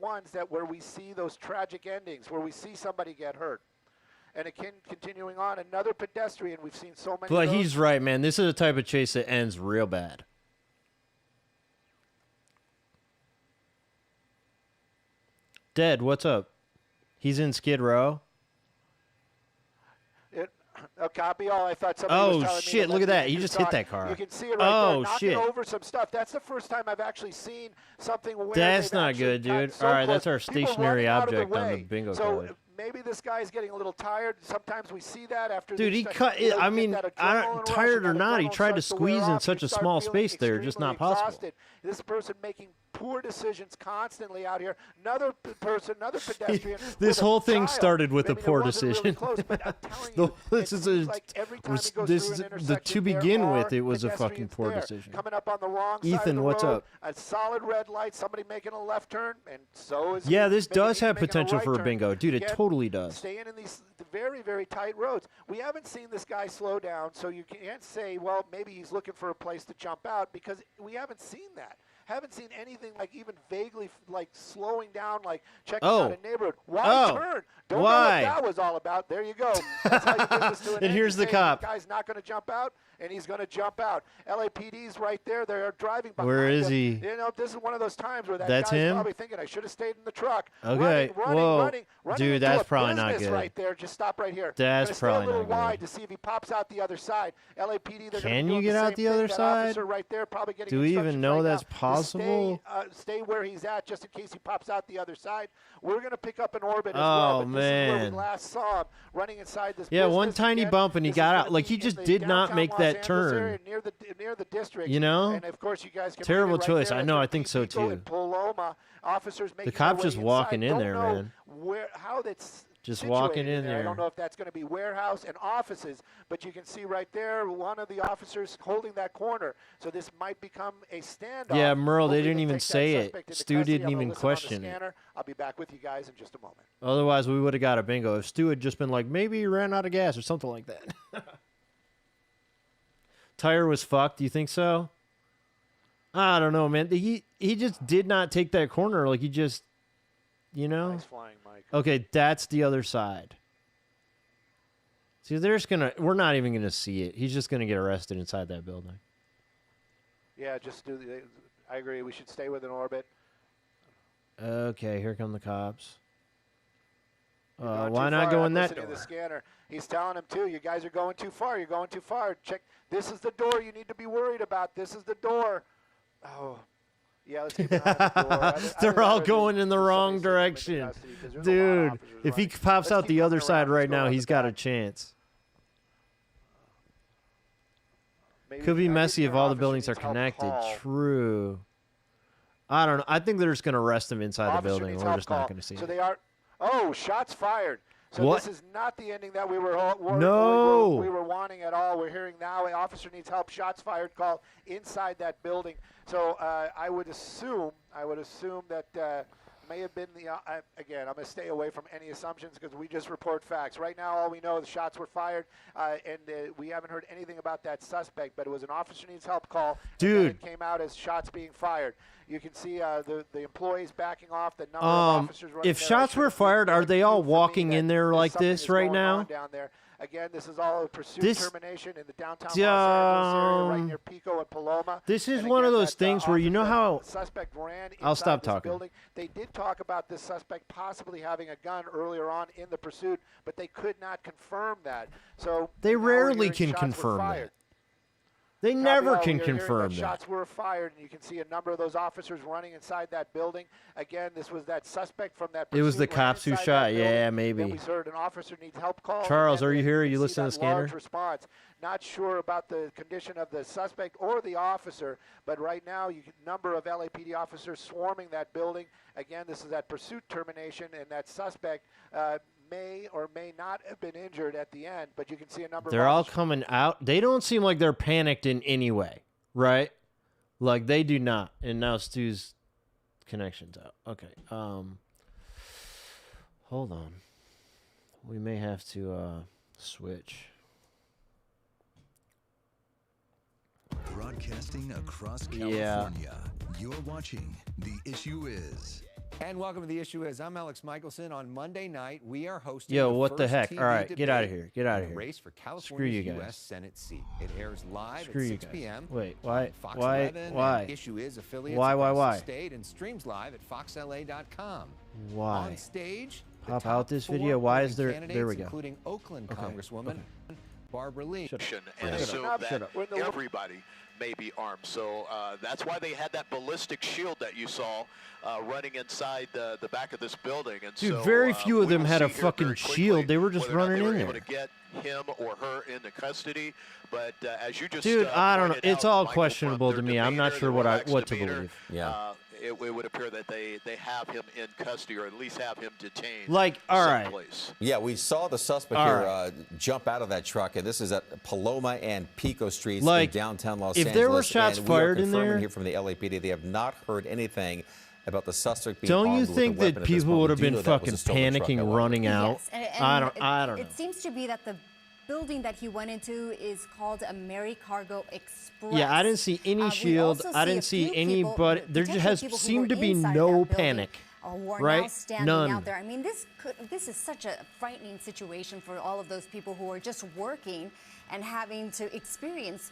[SPEAKER 2] ones that where we see those tragic endings, where we see somebody get hurt. And again, continuing on, another pedestrian. We've seen so many.
[SPEAKER 1] But he's right, man. This is a type of chase that ends real bad. Dead, what's up? He's in Skid Row.
[SPEAKER 2] Copy all. I thought somebody was telling me
[SPEAKER 1] shit! Look at that. You just hit that car.
[SPEAKER 2] You can see it right there, knocking over some stuff. That's the first time I've actually seen something where
[SPEAKER 1] that's not good, dude.
[SPEAKER 2] So
[SPEAKER 1] all right,
[SPEAKER 2] close.
[SPEAKER 1] that's our stationary object on the bingo card.
[SPEAKER 2] So maybe this guy's getting a little tired. Sometimes we see that after.
[SPEAKER 1] Dude, he cut it. I mean, tired or not, he tried to squeeze in such a small space there. Just not possible.
[SPEAKER 2] This person making poor decisions constantly out here. Another person, another pedestrian.
[SPEAKER 1] This whole thing started with a poor decision.
[SPEAKER 2] Really close, but I'm telling you,
[SPEAKER 1] to begin with, it was a fucking poor decision.
[SPEAKER 2] Coming up on the wrong side
[SPEAKER 1] Ethan,
[SPEAKER 2] of the
[SPEAKER 1] what's
[SPEAKER 2] road,
[SPEAKER 1] up?
[SPEAKER 2] A solid red light, somebody making a left turn, and so is.
[SPEAKER 1] Yeah, this does have
[SPEAKER 2] making
[SPEAKER 1] potential
[SPEAKER 2] right
[SPEAKER 1] for a
[SPEAKER 2] turn.
[SPEAKER 1] bingo, dude. It
[SPEAKER 2] Again,
[SPEAKER 1] totally does.
[SPEAKER 2] Staying in these very, very tight roads. We haven't seen this guy slow down, so you can't say, well, maybe he's looking for a place to jump out, because we haven't seen that. Haven't seen anything like even vaguely like slowing down, like checking out a neighborhood. Why turn? Don't know what that was all about. There you go. That's how you get this to an
[SPEAKER 1] and here's the cop.
[SPEAKER 2] The guy's not going to jump out, and he's going to jump out. LAPD's right there. They're driving behind
[SPEAKER 1] Where is
[SPEAKER 2] him.
[SPEAKER 1] he?
[SPEAKER 2] You know, this is one of those times where that
[SPEAKER 1] that's
[SPEAKER 2] guy's
[SPEAKER 1] him?
[SPEAKER 2] probably thinking, I should have stayed in the truck.
[SPEAKER 1] Okay.
[SPEAKER 2] Running
[SPEAKER 1] Dude, that's probably not good.
[SPEAKER 2] Right there. Just stop right here.
[SPEAKER 1] That's probably
[SPEAKER 2] not good. A little wide
[SPEAKER 1] good.
[SPEAKER 2] to see if he pops out the other side. LAPD,
[SPEAKER 1] can you get out the other side?
[SPEAKER 2] Right there, probably getting
[SPEAKER 1] do we even know that's possible? possible.
[SPEAKER 2] Stay where he's at just in case he pops out the other side. We're going to pick up an orbit as well.
[SPEAKER 1] Oh,
[SPEAKER 2] But this is where we
[SPEAKER 1] man.
[SPEAKER 2] last saw him running inside this
[SPEAKER 1] Yeah, one
[SPEAKER 2] business.
[SPEAKER 1] tiny
[SPEAKER 2] Again,
[SPEAKER 1] bump and he
[SPEAKER 2] this
[SPEAKER 1] got
[SPEAKER 2] is
[SPEAKER 1] out.
[SPEAKER 2] gonna
[SPEAKER 1] Like,
[SPEAKER 2] be
[SPEAKER 1] he just
[SPEAKER 2] in the
[SPEAKER 1] did not
[SPEAKER 2] downtown
[SPEAKER 1] make
[SPEAKER 2] Los
[SPEAKER 1] that
[SPEAKER 2] Angeles
[SPEAKER 1] turn.
[SPEAKER 2] area, near the district.
[SPEAKER 1] You know?
[SPEAKER 2] And, of course, you guys can
[SPEAKER 1] Terrible
[SPEAKER 2] read it right
[SPEAKER 1] choice.
[SPEAKER 2] there.
[SPEAKER 1] I
[SPEAKER 2] That's
[SPEAKER 1] know,
[SPEAKER 2] from
[SPEAKER 1] I think so,
[SPEAKER 2] Pico
[SPEAKER 1] too.
[SPEAKER 2] and Paloma. Officers making
[SPEAKER 1] The cop's
[SPEAKER 2] their way
[SPEAKER 1] just walking
[SPEAKER 2] inside.
[SPEAKER 1] in there,
[SPEAKER 2] Don't know
[SPEAKER 1] man.
[SPEAKER 2] how that's
[SPEAKER 1] Just
[SPEAKER 2] situated
[SPEAKER 1] walking in
[SPEAKER 2] I
[SPEAKER 1] there.
[SPEAKER 2] don't know if that's going to be warehouse and offices, but you can see right there one of the officers holding that corner. So this might become a standoff.
[SPEAKER 1] Yeah, Merle, they
[SPEAKER 2] Hopefully
[SPEAKER 1] didn't
[SPEAKER 2] they'll
[SPEAKER 1] even
[SPEAKER 2] take that
[SPEAKER 1] say it.
[SPEAKER 2] suspect into
[SPEAKER 1] Stu
[SPEAKER 2] custody.
[SPEAKER 1] didn't
[SPEAKER 2] I'm gonna
[SPEAKER 1] even
[SPEAKER 2] listen on the
[SPEAKER 1] question it.
[SPEAKER 2] scanner. I'll be back with you guys in just a moment.
[SPEAKER 1] Otherwise, we would have got a bingo if Stu had just been like, maybe he ran out of gas or something like that. Tire was fucked. Do you think so? I don't know, man. He just did not take that corner. Like, he just, you know?
[SPEAKER 2] Nice flying, Mike.
[SPEAKER 1] Okay, that's the other side. See, we're not even gonna see it. He's just gonna get arrested inside that building.
[SPEAKER 2] Yeah, just I agree. We should stay with an orbit.
[SPEAKER 1] Okay, here come the cops.
[SPEAKER 2] Gone
[SPEAKER 1] Why
[SPEAKER 2] too
[SPEAKER 1] not
[SPEAKER 2] far.
[SPEAKER 1] go
[SPEAKER 2] I'm
[SPEAKER 1] in that
[SPEAKER 2] listening to
[SPEAKER 1] door?
[SPEAKER 2] the scanner. He's telling him too. You guys are going too far. You're going too far. Check. This is the door you need to be worried about. This is the door. Oh, yeah. Let's keep an eye on the door.
[SPEAKER 1] They're all going in the wrong direction. Dude, if he pops out the other side right now, he's got a chance. Could be messy if all the buildings are connected. True. I don't know. I think they're just going to arrest him inside the building. We're just not going to see
[SPEAKER 2] So
[SPEAKER 1] it.
[SPEAKER 2] they are. Oh, shots fired. So
[SPEAKER 1] What?
[SPEAKER 2] this is not the ending that we were wanting at all. We're hearing now an officer needs help. Shots fired call inside that building. So I would assume that may have been the again. I'm going to stay away from any assumptions because we just report facts. Right now, all we know is the shots were fired, and we haven't heard anything about that suspect. But it was an officer needs help call.
[SPEAKER 1] Dude,
[SPEAKER 2] and then it came out as shots being fired. You can see the employees backing off. The number of officers running
[SPEAKER 1] if
[SPEAKER 2] there.
[SPEAKER 1] shots were fired, are they all walking in there like
[SPEAKER 2] something
[SPEAKER 1] this
[SPEAKER 2] is
[SPEAKER 1] right
[SPEAKER 2] going
[SPEAKER 1] now?
[SPEAKER 2] on down there. Again, this is all a pursuit termination in the downtown Los Angeles area, right near Pico and Paloma.
[SPEAKER 1] This is
[SPEAKER 2] and
[SPEAKER 1] one of
[SPEAKER 2] again,
[SPEAKER 1] those
[SPEAKER 2] that,
[SPEAKER 1] things where you know how
[SPEAKER 2] the suspect ran
[SPEAKER 1] I'll stop
[SPEAKER 2] inside this
[SPEAKER 1] talking.
[SPEAKER 2] building. They did talk about this suspect possibly having a gun earlier on in the pursuit, but they could not confirm that. So
[SPEAKER 1] They
[SPEAKER 2] now we're
[SPEAKER 1] rarely
[SPEAKER 2] hearing
[SPEAKER 1] can
[SPEAKER 2] shots were
[SPEAKER 1] confirm
[SPEAKER 2] fired.
[SPEAKER 1] that. They
[SPEAKER 2] Copy
[SPEAKER 1] never
[SPEAKER 2] all.
[SPEAKER 1] can
[SPEAKER 2] We are hearing
[SPEAKER 1] confirm
[SPEAKER 2] that
[SPEAKER 1] that.
[SPEAKER 2] shots were fired, and you can see a number of those officers running inside that building. Again, this was that suspect from that.
[SPEAKER 1] It was the
[SPEAKER 2] pursuit ran
[SPEAKER 1] cops who
[SPEAKER 2] inside
[SPEAKER 1] shot.
[SPEAKER 2] that building.
[SPEAKER 1] Yeah,
[SPEAKER 2] Then
[SPEAKER 1] maybe.
[SPEAKER 2] we heard an officer needs help call.
[SPEAKER 1] Charles, are you here? Are you
[SPEAKER 2] can
[SPEAKER 1] listening
[SPEAKER 2] see
[SPEAKER 1] to the
[SPEAKER 2] that large
[SPEAKER 1] scanner?
[SPEAKER 2] response. Not sure about the condition of the suspect or the officer, but right now, number of LAPD officers swarming that building. Again, this is that pursuit termination, and that suspect may or may not have been injured at the end, but you can see a number
[SPEAKER 1] They're
[SPEAKER 2] of
[SPEAKER 1] all
[SPEAKER 2] officers.
[SPEAKER 1] coming out. They don't seem like they're panicked in any way, right? Like, they do not. And now Stu's connection's out. Okay. Hold on. We may have to switch.
[SPEAKER 3] Broadcasting across California, you're watching The Issue Is.
[SPEAKER 4] And welcome to The Issue Is. I'm Alex Michelson. On Monday night, we are hosting
[SPEAKER 1] Yo,
[SPEAKER 4] the
[SPEAKER 1] what the
[SPEAKER 4] first
[SPEAKER 1] heck?
[SPEAKER 4] TV
[SPEAKER 1] All right, get out of
[SPEAKER 4] debate
[SPEAKER 1] here. Get out of
[SPEAKER 4] in the
[SPEAKER 1] here.
[SPEAKER 4] race for
[SPEAKER 1] Screw
[SPEAKER 4] California's
[SPEAKER 1] you guys.
[SPEAKER 4] U.S. Senate seat. It airs live
[SPEAKER 1] Screw
[SPEAKER 4] at
[SPEAKER 1] you
[SPEAKER 4] 6
[SPEAKER 1] guys.
[SPEAKER 4] p.m.
[SPEAKER 1] Wait, why?
[SPEAKER 4] on Fox
[SPEAKER 1] Why?
[SPEAKER 4] 11
[SPEAKER 1] Why?
[SPEAKER 4] and Issue Is affiliates
[SPEAKER 1] Why?
[SPEAKER 4] across the state and streams live at foxla.com.
[SPEAKER 1] Why?
[SPEAKER 4] On stage, the
[SPEAKER 1] Pop
[SPEAKER 4] top
[SPEAKER 1] out this
[SPEAKER 4] 4
[SPEAKER 1] video. Why is
[SPEAKER 4] voting
[SPEAKER 1] there? There
[SPEAKER 4] candidates,
[SPEAKER 1] we go.
[SPEAKER 4] including Oakland
[SPEAKER 1] Okay,
[SPEAKER 4] Congresswoman Barbara Lee.
[SPEAKER 1] Shut up.
[SPEAKER 5] And
[SPEAKER 1] Shut
[SPEAKER 5] assume
[SPEAKER 2] up.
[SPEAKER 5] that
[SPEAKER 2] Shut up.
[SPEAKER 5] everybody may be armed. So that's why they had that ballistic shield that you saw running inside the back of this building. And
[SPEAKER 1] Dude,
[SPEAKER 5] so,
[SPEAKER 1] very few of
[SPEAKER 5] we
[SPEAKER 1] them
[SPEAKER 5] will
[SPEAKER 1] had a
[SPEAKER 5] see here
[SPEAKER 1] fucking
[SPEAKER 5] very quickly
[SPEAKER 1] shield. They were just
[SPEAKER 5] whether or not
[SPEAKER 1] running
[SPEAKER 5] they were
[SPEAKER 1] in
[SPEAKER 5] able
[SPEAKER 1] there.
[SPEAKER 5] to get him or her into custody. But as you just
[SPEAKER 1] Dude, I don't know.
[SPEAKER 5] pointed
[SPEAKER 1] It's
[SPEAKER 5] out,
[SPEAKER 1] all
[SPEAKER 5] Michael,
[SPEAKER 1] questionable
[SPEAKER 5] from
[SPEAKER 1] to
[SPEAKER 5] their
[SPEAKER 1] me. I'm not
[SPEAKER 5] demeanor,
[SPEAKER 1] sure
[SPEAKER 5] their
[SPEAKER 1] what
[SPEAKER 5] relaxed
[SPEAKER 1] to
[SPEAKER 5] demeanor,
[SPEAKER 1] believe.
[SPEAKER 4] Yeah.
[SPEAKER 5] it would appear that they have him in custody or at least have him detained.
[SPEAKER 1] Like, all right.
[SPEAKER 5] someplace.
[SPEAKER 6] Yeah, we saw the suspect
[SPEAKER 1] All
[SPEAKER 6] here jump out of that truck, and this is at Paloma and Pico Streets
[SPEAKER 1] Like,
[SPEAKER 6] in downtown Los
[SPEAKER 1] if
[SPEAKER 6] Angeles.
[SPEAKER 1] there were shots
[SPEAKER 6] and
[SPEAKER 1] fired
[SPEAKER 6] we are
[SPEAKER 1] in
[SPEAKER 6] confirming
[SPEAKER 1] there-
[SPEAKER 6] here from the LAPD, they have not heard anything about the suspect being
[SPEAKER 1] Don't
[SPEAKER 6] armed
[SPEAKER 1] you
[SPEAKER 6] with a
[SPEAKER 1] think
[SPEAKER 6] weapon
[SPEAKER 1] that
[SPEAKER 6] at this
[SPEAKER 1] people
[SPEAKER 6] moment.
[SPEAKER 1] would have
[SPEAKER 6] We do
[SPEAKER 1] been
[SPEAKER 6] know that was
[SPEAKER 1] fucking
[SPEAKER 6] a stolen truck,
[SPEAKER 1] panicking,
[SPEAKER 6] however.
[SPEAKER 1] running out?
[SPEAKER 7] Yes, and
[SPEAKER 1] I don't know.
[SPEAKER 7] It seems to be that the building that he went into is called a Mary Cargo Express.
[SPEAKER 1] Yeah, I didn't see any
[SPEAKER 7] We
[SPEAKER 1] shield.
[SPEAKER 7] also
[SPEAKER 1] I
[SPEAKER 7] see
[SPEAKER 1] didn't
[SPEAKER 7] a
[SPEAKER 1] see
[SPEAKER 7] few
[SPEAKER 1] anybody.
[SPEAKER 7] people,
[SPEAKER 1] There just
[SPEAKER 7] potentially
[SPEAKER 1] has
[SPEAKER 7] people who
[SPEAKER 1] seemed
[SPEAKER 7] were
[SPEAKER 1] to be
[SPEAKER 7] inside
[SPEAKER 1] no
[SPEAKER 7] that building,
[SPEAKER 1] panic.
[SPEAKER 7] who are
[SPEAKER 1] right?
[SPEAKER 7] now standing
[SPEAKER 1] None.
[SPEAKER 7] out there. I mean, this is such a frightening situation for all of those people who are just working and having to experience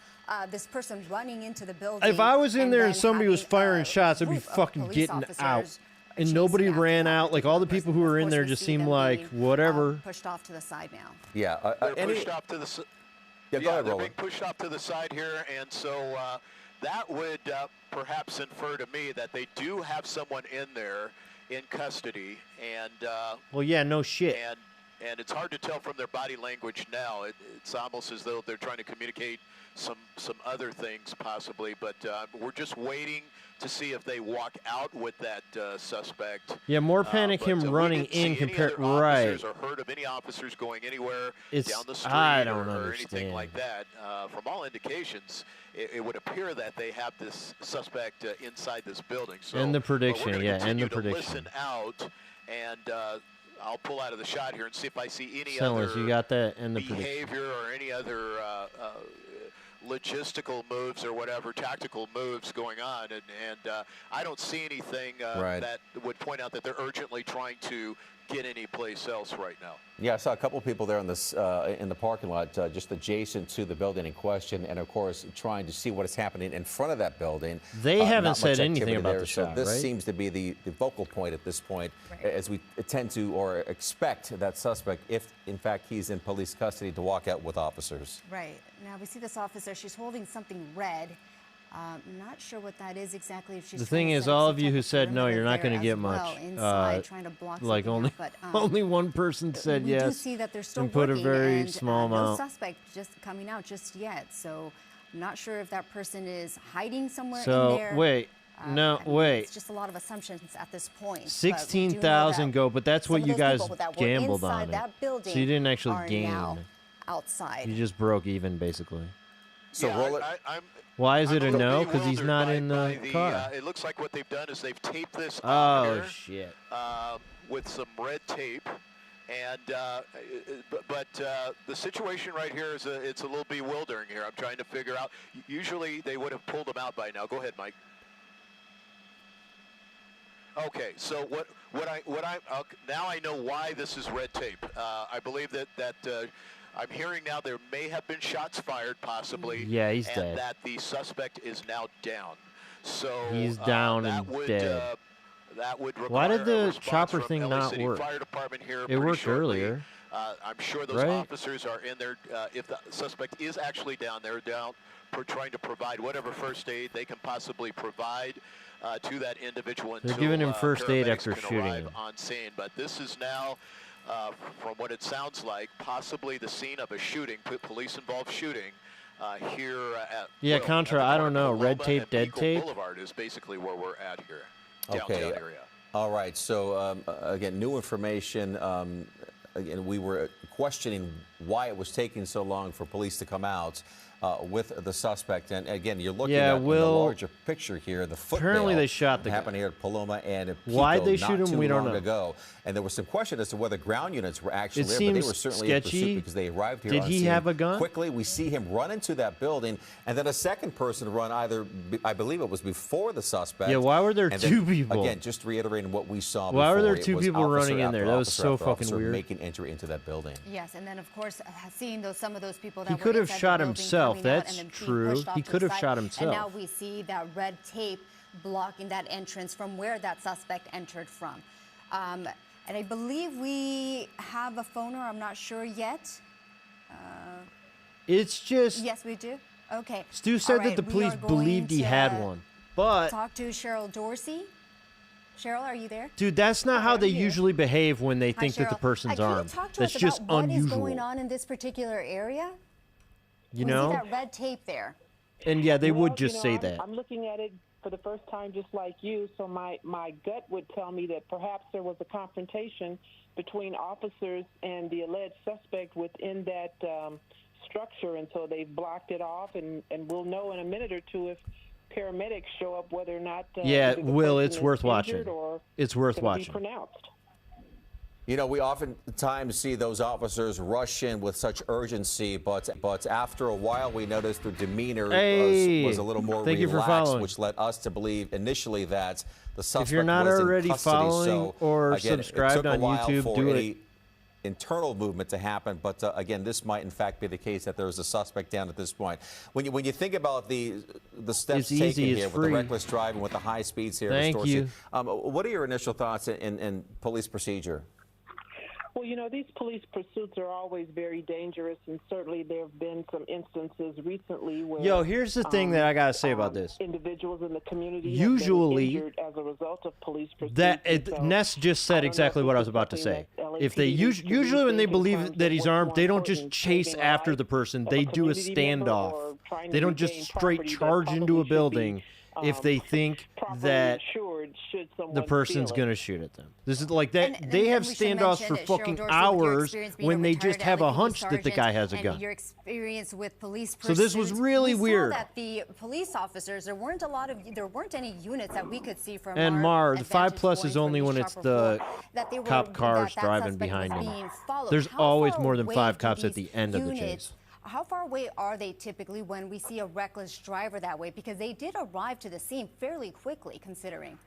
[SPEAKER 7] this person running into the building.
[SPEAKER 1] If I was in there and
[SPEAKER 7] then
[SPEAKER 1] somebody was
[SPEAKER 7] having
[SPEAKER 1] firing
[SPEAKER 7] a
[SPEAKER 1] shots, I'd be
[SPEAKER 7] group of
[SPEAKER 1] fucking
[SPEAKER 7] police
[SPEAKER 1] getting
[SPEAKER 7] officers
[SPEAKER 1] out. And
[SPEAKER 7] chasing
[SPEAKER 1] nobody
[SPEAKER 7] after
[SPEAKER 1] ran
[SPEAKER 7] that
[SPEAKER 1] out. Like, all the
[SPEAKER 7] particular
[SPEAKER 1] people who were
[SPEAKER 7] person.
[SPEAKER 1] in
[SPEAKER 7] Of
[SPEAKER 1] there
[SPEAKER 7] course,
[SPEAKER 1] just
[SPEAKER 7] we see
[SPEAKER 1] seemed
[SPEAKER 7] them
[SPEAKER 1] like
[SPEAKER 7] being,
[SPEAKER 1] whatever.
[SPEAKER 7] pushed off to the side now.
[SPEAKER 6] Yeah,
[SPEAKER 5] They're pushed off to the
[SPEAKER 6] yeah, go ahead,
[SPEAKER 5] they're
[SPEAKER 6] Roland.
[SPEAKER 5] being pushed off to the side here, and so that would perhaps infer to me that they do have someone in there in custody, and
[SPEAKER 1] well, yeah, no shit.
[SPEAKER 5] And it's hard to tell from their body language now. It's almost as though they're trying to communicate some other things possibly, but we're just waiting to see if they walk out with that suspect.
[SPEAKER 1] Yeah, more panic him running in compared right.
[SPEAKER 5] Or heard of any officers going anywhere
[SPEAKER 1] It's,
[SPEAKER 5] down the street
[SPEAKER 1] I don't
[SPEAKER 5] or anything
[SPEAKER 1] understand.
[SPEAKER 5] like that. From all indications, it would appear that they have this suspect inside this building. So
[SPEAKER 1] And the prediction,
[SPEAKER 5] we're
[SPEAKER 1] yeah,
[SPEAKER 5] gonna
[SPEAKER 1] and the
[SPEAKER 5] continue to
[SPEAKER 1] prediction.
[SPEAKER 5] listen out, and I'll pull out of the shot here and see if I see any
[SPEAKER 1] Sellers,
[SPEAKER 5] other
[SPEAKER 1] you got that and the prediction.
[SPEAKER 5] behavior or any other logistical moves or whatever, tactical moves going on, and I don't see anything that would point out that they're urgently trying to get any place else right now.
[SPEAKER 6] Yeah, I saw a couple people there in the parking lot, just adjacent to the building in question, and of course trying to see what is happening in front of that building.
[SPEAKER 1] They haven't
[SPEAKER 6] not
[SPEAKER 1] said
[SPEAKER 6] much
[SPEAKER 1] anything
[SPEAKER 6] activity
[SPEAKER 1] about
[SPEAKER 6] there,
[SPEAKER 1] the
[SPEAKER 6] so
[SPEAKER 1] shot,
[SPEAKER 6] this
[SPEAKER 1] right?
[SPEAKER 6] seems to be the focal point at this point, as we tend to or expect that suspect, if in fact he's in police custody, to walk out with officers.
[SPEAKER 7] Right. Now we see this officer. She's holding something red. Not sure what that is exactly. If she's
[SPEAKER 1] The
[SPEAKER 7] trying
[SPEAKER 1] thing
[SPEAKER 7] to
[SPEAKER 1] is,
[SPEAKER 7] set up
[SPEAKER 1] all
[SPEAKER 7] some
[SPEAKER 1] of you
[SPEAKER 7] type
[SPEAKER 1] who
[SPEAKER 7] of
[SPEAKER 1] said no,
[SPEAKER 7] perimeter
[SPEAKER 1] you're not
[SPEAKER 7] there
[SPEAKER 1] going to
[SPEAKER 7] as
[SPEAKER 1] get
[SPEAKER 7] well,
[SPEAKER 1] much.
[SPEAKER 7] inside, trying to block
[SPEAKER 1] like
[SPEAKER 7] something
[SPEAKER 1] only
[SPEAKER 7] out, but,
[SPEAKER 1] only one person said
[SPEAKER 7] we
[SPEAKER 1] yes.
[SPEAKER 7] do see that they're still
[SPEAKER 1] and put a
[SPEAKER 7] working,
[SPEAKER 1] very
[SPEAKER 7] and,
[SPEAKER 1] small
[SPEAKER 7] no
[SPEAKER 1] amount.
[SPEAKER 7] suspect just coming out just yet. So I'm not sure if that person is hiding somewhere
[SPEAKER 1] So
[SPEAKER 7] in there.
[SPEAKER 1] wait, no,
[SPEAKER 7] I mean,
[SPEAKER 1] wait.
[SPEAKER 7] It's just a lot of assumptions at this point. but we do know
[SPEAKER 1] 16,000
[SPEAKER 7] that
[SPEAKER 1] go, but that's
[SPEAKER 7] some
[SPEAKER 1] what
[SPEAKER 7] of
[SPEAKER 1] you
[SPEAKER 7] those
[SPEAKER 1] guys
[SPEAKER 7] people that were
[SPEAKER 1] gambled
[SPEAKER 7] inside
[SPEAKER 1] on it.
[SPEAKER 7] that building
[SPEAKER 1] So you didn't actually
[SPEAKER 7] are
[SPEAKER 1] gain.
[SPEAKER 7] now outside.
[SPEAKER 1] You just broke even, basically.
[SPEAKER 6] So
[SPEAKER 5] yeah,
[SPEAKER 6] roll it.
[SPEAKER 1] Why is it a
[SPEAKER 5] little
[SPEAKER 1] no? Because he's
[SPEAKER 5] bewildered
[SPEAKER 1] not
[SPEAKER 5] by
[SPEAKER 1] in the car.
[SPEAKER 5] it looks like what they've done is they've taped this on
[SPEAKER 1] Oh
[SPEAKER 5] here,
[SPEAKER 1] shit!
[SPEAKER 5] with some red tape, and but the situation right here is it's a little bewildering here. I'm trying to figure out. Usually they would have pulled them out by now. Go ahead, Mike. Okay, so now I know why this is red tape. I believe that I'm hearing now there may have been shots fired, possibly.
[SPEAKER 1] Yeah, he's
[SPEAKER 5] and
[SPEAKER 1] dead.
[SPEAKER 5] that the suspect is now down. So
[SPEAKER 1] He's down
[SPEAKER 5] that
[SPEAKER 1] and
[SPEAKER 5] would,
[SPEAKER 1] dead.
[SPEAKER 5] That would require
[SPEAKER 1] Why did
[SPEAKER 5] a
[SPEAKER 1] the
[SPEAKER 5] response
[SPEAKER 1] chopper
[SPEAKER 5] from
[SPEAKER 1] thing
[SPEAKER 5] LA
[SPEAKER 1] not
[SPEAKER 5] City
[SPEAKER 1] work?
[SPEAKER 5] Fire Department here
[SPEAKER 1] It
[SPEAKER 5] pretty
[SPEAKER 1] worked
[SPEAKER 5] shortly.
[SPEAKER 1] earlier.
[SPEAKER 5] I'm sure those
[SPEAKER 1] Right?
[SPEAKER 5] officers are in there. If the suspect is actually down, they're down for trying to provide whatever first aid they can possibly provide to that individual until
[SPEAKER 1] They're giving him first aid
[SPEAKER 5] paramedics
[SPEAKER 1] after
[SPEAKER 5] can
[SPEAKER 1] shooting
[SPEAKER 5] arrive
[SPEAKER 1] him.
[SPEAKER 5] on scene. But this is now, from what it sounds like, possibly the scene of a shooting, police-involved shooting. Here at
[SPEAKER 1] Contra,
[SPEAKER 5] at the
[SPEAKER 1] I
[SPEAKER 5] corner
[SPEAKER 1] don't know.
[SPEAKER 5] of
[SPEAKER 1] Red
[SPEAKER 5] Paloma
[SPEAKER 1] tape,
[SPEAKER 5] and
[SPEAKER 1] dead
[SPEAKER 5] Beagle
[SPEAKER 1] tape?
[SPEAKER 5] Boulevard is basically where we're at here,
[SPEAKER 6] Okay.
[SPEAKER 5] downtown area.
[SPEAKER 6] All right. So again, new information. Again, we were questioning why it was taking so long for police to come out with the suspect. And again, you're looking
[SPEAKER 1] Yeah,
[SPEAKER 6] at the
[SPEAKER 1] Will,
[SPEAKER 6] larger picture here. The foot
[SPEAKER 1] apparently
[SPEAKER 6] bail
[SPEAKER 1] they shot the
[SPEAKER 6] happened
[SPEAKER 1] guy.
[SPEAKER 6] here at Paloma and at Pico
[SPEAKER 1] Why'd they
[SPEAKER 6] not
[SPEAKER 1] shoot him?
[SPEAKER 6] too
[SPEAKER 1] We don't
[SPEAKER 6] long
[SPEAKER 1] know.
[SPEAKER 6] ago. And there was some question as to whether ground units were actually
[SPEAKER 1] It
[SPEAKER 6] there, but they
[SPEAKER 1] seems
[SPEAKER 6] were certainly in
[SPEAKER 1] sketchy.
[SPEAKER 6] pursuit because they arrived here
[SPEAKER 1] Did
[SPEAKER 6] on
[SPEAKER 1] he
[SPEAKER 6] scene
[SPEAKER 1] have a gun?
[SPEAKER 6] quickly. We see him run into that building, and then a second person run either, I believe it was before the suspect.
[SPEAKER 1] Yeah, why were there
[SPEAKER 6] and
[SPEAKER 1] two
[SPEAKER 6] then,
[SPEAKER 1] people?
[SPEAKER 6] Again, just reiterating what we saw
[SPEAKER 1] Why were
[SPEAKER 6] before.
[SPEAKER 1] there
[SPEAKER 6] It
[SPEAKER 1] two
[SPEAKER 6] was
[SPEAKER 1] people
[SPEAKER 6] officer
[SPEAKER 1] running in
[SPEAKER 6] after
[SPEAKER 1] there? That was
[SPEAKER 6] officer
[SPEAKER 1] so
[SPEAKER 6] after
[SPEAKER 1] fucking
[SPEAKER 6] officer
[SPEAKER 1] weird.
[SPEAKER 6] making entry into that building.
[SPEAKER 7] Yes, and then of course seeing some of those people that
[SPEAKER 1] He
[SPEAKER 7] were
[SPEAKER 1] could have
[SPEAKER 7] inside the
[SPEAKER 1] shot
[SPEAKER 7] building
[SPEAKER 1] himself.
[SPEAKER 7] coming out
[SPEAKER 1] That's
[SPEAKER 7] and then being
[SPEAKER 1] true.
[SPEAKER 7] pushed off
[SPEAKER 1] He
[SPEAKER 7] to
[SPEAKER 1] could
[SPEAKER 7] the
[SPEAKER 1] have
[SPEAKER 7] side.
[SPEAKER 1] shot
[SPEAKER 7] And
[SPEAKER 1] himself.
[SPEAKER 7] now we see that red tape blocking that entrance from where that suspect entered from. And I believe we have a phoner. I'm not sure yet.
[SPEAKER 1] It's just
[SPEAKER 7] Yes, we do. Okay.
[SPEAKER 1] Stu said
[SPEAKER 7] All
[SPEAKER 1] that the
[SPEAKER 7] right, we
[SPEAKER 1] police
[SPEAKER 7] are going
[SPEAKER 1] believed he
[SPEAKER 7] to
[SPEAKER 1] had one, but
[SPEAKER 7] Talk to Cheryl Dorsey. Cheryl, are you there?
[SPEAKER 1] dude, that's not how they usually behave when they
[SPEAKER 7] Hi,
[SPEAKER 1] think that the
[SPEAKER 7] Cheryl.
[SPEAKER 1] person's
[SPEAKER 7] Can
[SPEAKER 1] armed.
[SPEAKER 7] you talk to
[SPEAKER 1] That's
[SPEAKER 7] us
[SPEAKER 1] just
[SPEAKER 7] about what is
[SPEAKER 1] unusual.
[SPEAKER 7] going on in this particular area?
[SPEAKER 1] You
[SPEAKER 7] We
[SPEAKER 1] know?
[SPEAKER 7] see that red tape there.
[SPEAKER 1] And yeah, they would
[SPEAKER 8] Well,
[SPEAKER 1] just say
[SPEAKER 8] I'm,
[SPEAKER 1] that.
[SPEAKER 8] I'm looking at it for the first time just like you, so my gut would tell me that perhaps there was a confrontation between officers and the alleged suspect within that structure, and so they've blocked it off, and we'll know in a minute or two if paramedics show up whether or not
[SPEAKER 1] Yeah,
[SPEAKER 8] either the
[SPEAKER 1] Will,
[SPEAKER 8] person
[SPEAKER 1] it's
[SPEAKER 8] is
[SPEAKER 1] worth
[SPEAKER 8] injured
[SPEAKER 1] watching.
[SPEAKER 8] or
[SPEAKER 1] It's worth
[SPEAKER 8] gonna be
[SPEAKER 1] watching.
[SPEAKER 8] pronounced.
[SPEAKER 6] You know, we oftentimes see those officers rush in with such urgency, but after a while, we noticed their demeanor
[SPEAKER 1] Hey,
[SPEAKER 6] was a little more
[SPEAKER 1] thank you for
[SPEAKER 6] relaxed,
[SPEAKER 1] following.
[SPEAKER 6] which led us to believe initially that the suspect
[SPEAKER 1] If you're not
[SPEAKER 6] was in
[SPEAKER 1] already
[SPEAKER 6] custody.
[SPEAKER 1] following
[SPEAKER 6] So,
[SPEAKER 1] or
[SPEAKER 6] again,
[SPEAKER 1] subscribed
[SPEAKER 6] it took a
[SPEAKER 1] on
[SPEAKER 6] while
[SPEAKER 1] YouTube,
[SPEAKER 6] for
[SPEAKER 1] do
[SPEAKER 6] any
[SPEAKER 1] it.
[SPEAKER 6] internal movement to happen, but again, this might in fact be the case that there is a suspect down at this point. When you think about the steps
[SPEAKER 1] It's
[SPEAKER 6] taken
[SPEAKER 1] easy,
[SPEAKER 6] here
[SPEAKER 1] it's
[SPEAKER 6] with the
[SPEAKER 1] free.
[SPEAKER 6] reckless driving, with the high speeds here,
[SPEAKER 1] Thank
[SPEAKER 6] Dorsey,
[SPEAKER 1] you.
[SPEAKER 6] what are your initial thoughts in police procedure?
[SPEAKER 8] Well, you know, these police pursuits are always very dangerous, and certainly there have been some instances recently where.
[SPEAKER 1] Yo, here's the thing that I gotta say about this.
[SPEAKER 8] Individuals in the community
[SPEAKER 1] usually
[SPEAKER 8] have been injured as a result of police pursuits.
[SPEAKER 1] Ness just said exactly what I was about to say. If they usually when they believe that he's armed, they don't just chase after the person. They do a standoff. They don't just straight charge into a building if they think that the person's going to shoot at them. This is like that.
[SPEAKER 7] And
[SPEAKER 1] they have
[SPEAKER 7] we should
[SPEAKER 1] standoffs for
[SPEAKER 7] mention,
[SPEAKER 1] fucking
[SPEAKER 7] Cheryl Dorsey, with your
[SPEAKER 1] hours
[SPEAKER 7] experience being
[SPEAKER 1] when they
[SPEAKER 7] retired
[SPEAKER 1] just have a
[SPEAKER 7] LAPD
[SPEAKER 1] hunch that the
[SPEAKER 7] sergeant
[SPEAKER 1] guy has a
[SPEAKER 7] and
[SPEAKER 1] gun.
[SPEAKER 7] your experience with police
[SPEAKER 1] So this was
[SPEAKER 7] pursuits,
[SPEAKER 1] really
[SPEAKER 7] we
[SPEAKER 1] weird.
[SPEAKER 7] Saw that the police officers, there weren't any units that we could see from
[SPEAKER 1] And
[SPEAKER 7] our
[SPEAKER 1] Mar, the 5+
[SPEAKER 7] vantage
[SPEAKER 1] is
[SPEAKER 7] point
[SPEAKER 1] only
[SPEAKER 7] from
[SPEAKER 1] when
[SPEAKER 7] East
[SPEAKER 1] it's
[SPEAKER 7] Sharper
[SPEAKER 1] the
[SPEAKER 7] Floor, that they were-
[SPEAKER 1] cop cars
[SPEAKER 7] that
[SPEAKER 1] driving
[SPEAKER 7] suspect was
[SPEAKER 1] behind him.
[SPEAKER 7] being followed.
[SPEAKER 1] There's
[SPEAKER 7] How
[SPEAKER 1] always
[SPEAKER 7] far
[SPEAKER 1] more than
[SPEAKER 7] away
[SPEAKER 1] 5
[SPEAKER 7] do
[SPEAKER 1] cops at
[SPEAKER 7] these
[SPEAKER 1] the end of the
[SPEAKER 7] units-
[SPEAKER 1] chase.
[SPEAKER 7] How far away are they typically when we see a reckless driver that way? Because they did arrive to the scene fairly quickly, considering.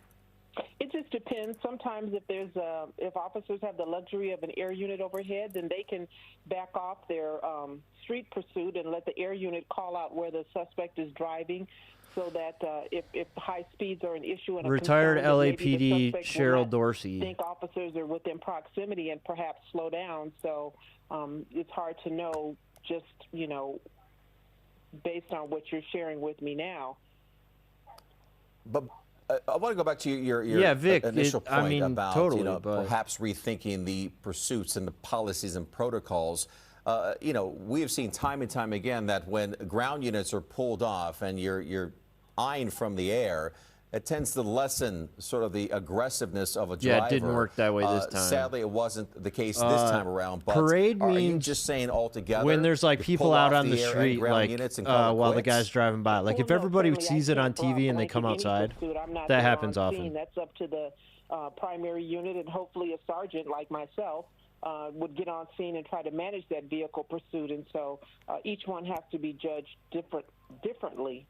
[SPEAKER 8] It just depends. Sometimes if officers have the luxury of an air unit overhead, then they can back off their street pursuit and let the air unit call out where the suspect is driving, so that if high speeds are an issue and a
[SPEAKER 1] Retired
[SPEAKER 8] concern, then maybe
[SPEAKER 1] LAPD
[SPEAKER 8] the suspect will
[SPEAKER 1] Cheryl
[SPEAKER 8] not
[SPEAKER 1] Dorsey.
[SPEAKER 8] think officers are within proximity and perhaps slow down. So it's hard to know just, based on what you're sharing with me now.
[SPEAKER 6] But I want to go back to your
[SPEAKER 1] Vic,
[SPEAKER 6] initial point about
[SPEAKER 1] totally,
[SPEAKER 6] perhaps rethinking the pursuits and the policies and protocols. We have seen time and time again that when ground units are pulled off and you're eyeing from the air, it tends to lessen sort of the aggressiveness of a driver.
[SPEAKER 1] Yeah, it didn't work that way this time.
[SPEAKER 6] Sadly, it wasn't the case this time around. But
[SPEAKER 1] parade
[SPEAKER 6] are
[SPEAKER 1] means
[SPEAKER 6] you just saying altogether
[SPEAKER 1] when there's like people out on the street, like while the guy's driving by. Like if everybody sees it on TV and they come outside, that happens often.
[SPEAKER 8] That's up to the primary unit, and hopefully a sergeant like myself would get on scene and try to manage that vehicle pursuit. And so each one has to be judged differently.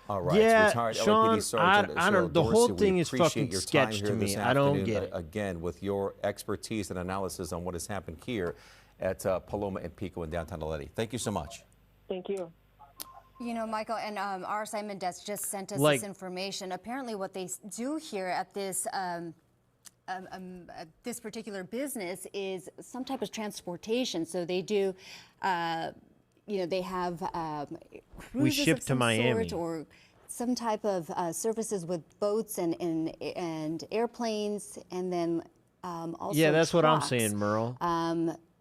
[SPEAKER 6] All right.
[SPEAKER 1] Yeah,
[SPEAKER 6] Retired
[SPEAKER 1] Sean,
[SPEAKER 6] LAPD Sergeant
[SPEAKER 1] I don't. The
[SPEAKER 6] Dorsey,
[SPEAKER 1] whole
[SPEAKER 6] we
[SPEAKER 1] thing is
[SPEAKER 6] appreciate
[SPEAKER 1] fucking
[SPEAKER 6] your time
[SPEAKER 1] sketch
[SPEAKER 6] here
[SPEAKER 1] to
[SPEAKER 6] this
[SPEAKER 1] me. I don't
[SPEAKER 6] afternoon,
[SPEAKER 1] get it.
[SPEAKER 6] Again, with your expertise and analysis on what has happened here at Paloma and Pico in downtown Atlanta. Thank you so much.
[SPEAKER 8] Thank you.
[SPEAKER 7] You know, Michael, and our assignment desk just sent us
[SPEAKER 1] Like-
[SPEAKER 7] this information. Apparently, what they do here at this this particular business is some type of transportation. So they do, they have cruises
[SPEAKER 1] ship
[SPEAKER 7] of
[SPEAKER 1] to
[SPEAKER 7] some
[SPEAKER 1] Miami.
[SPEAKER 7] sort, or some type of services with boats and airplanes, and then also
[SPEAKER 1] Yeah, that's what I'm
[SPEAKER 7] trucks.
[SPEAKER 1] saying, Merle.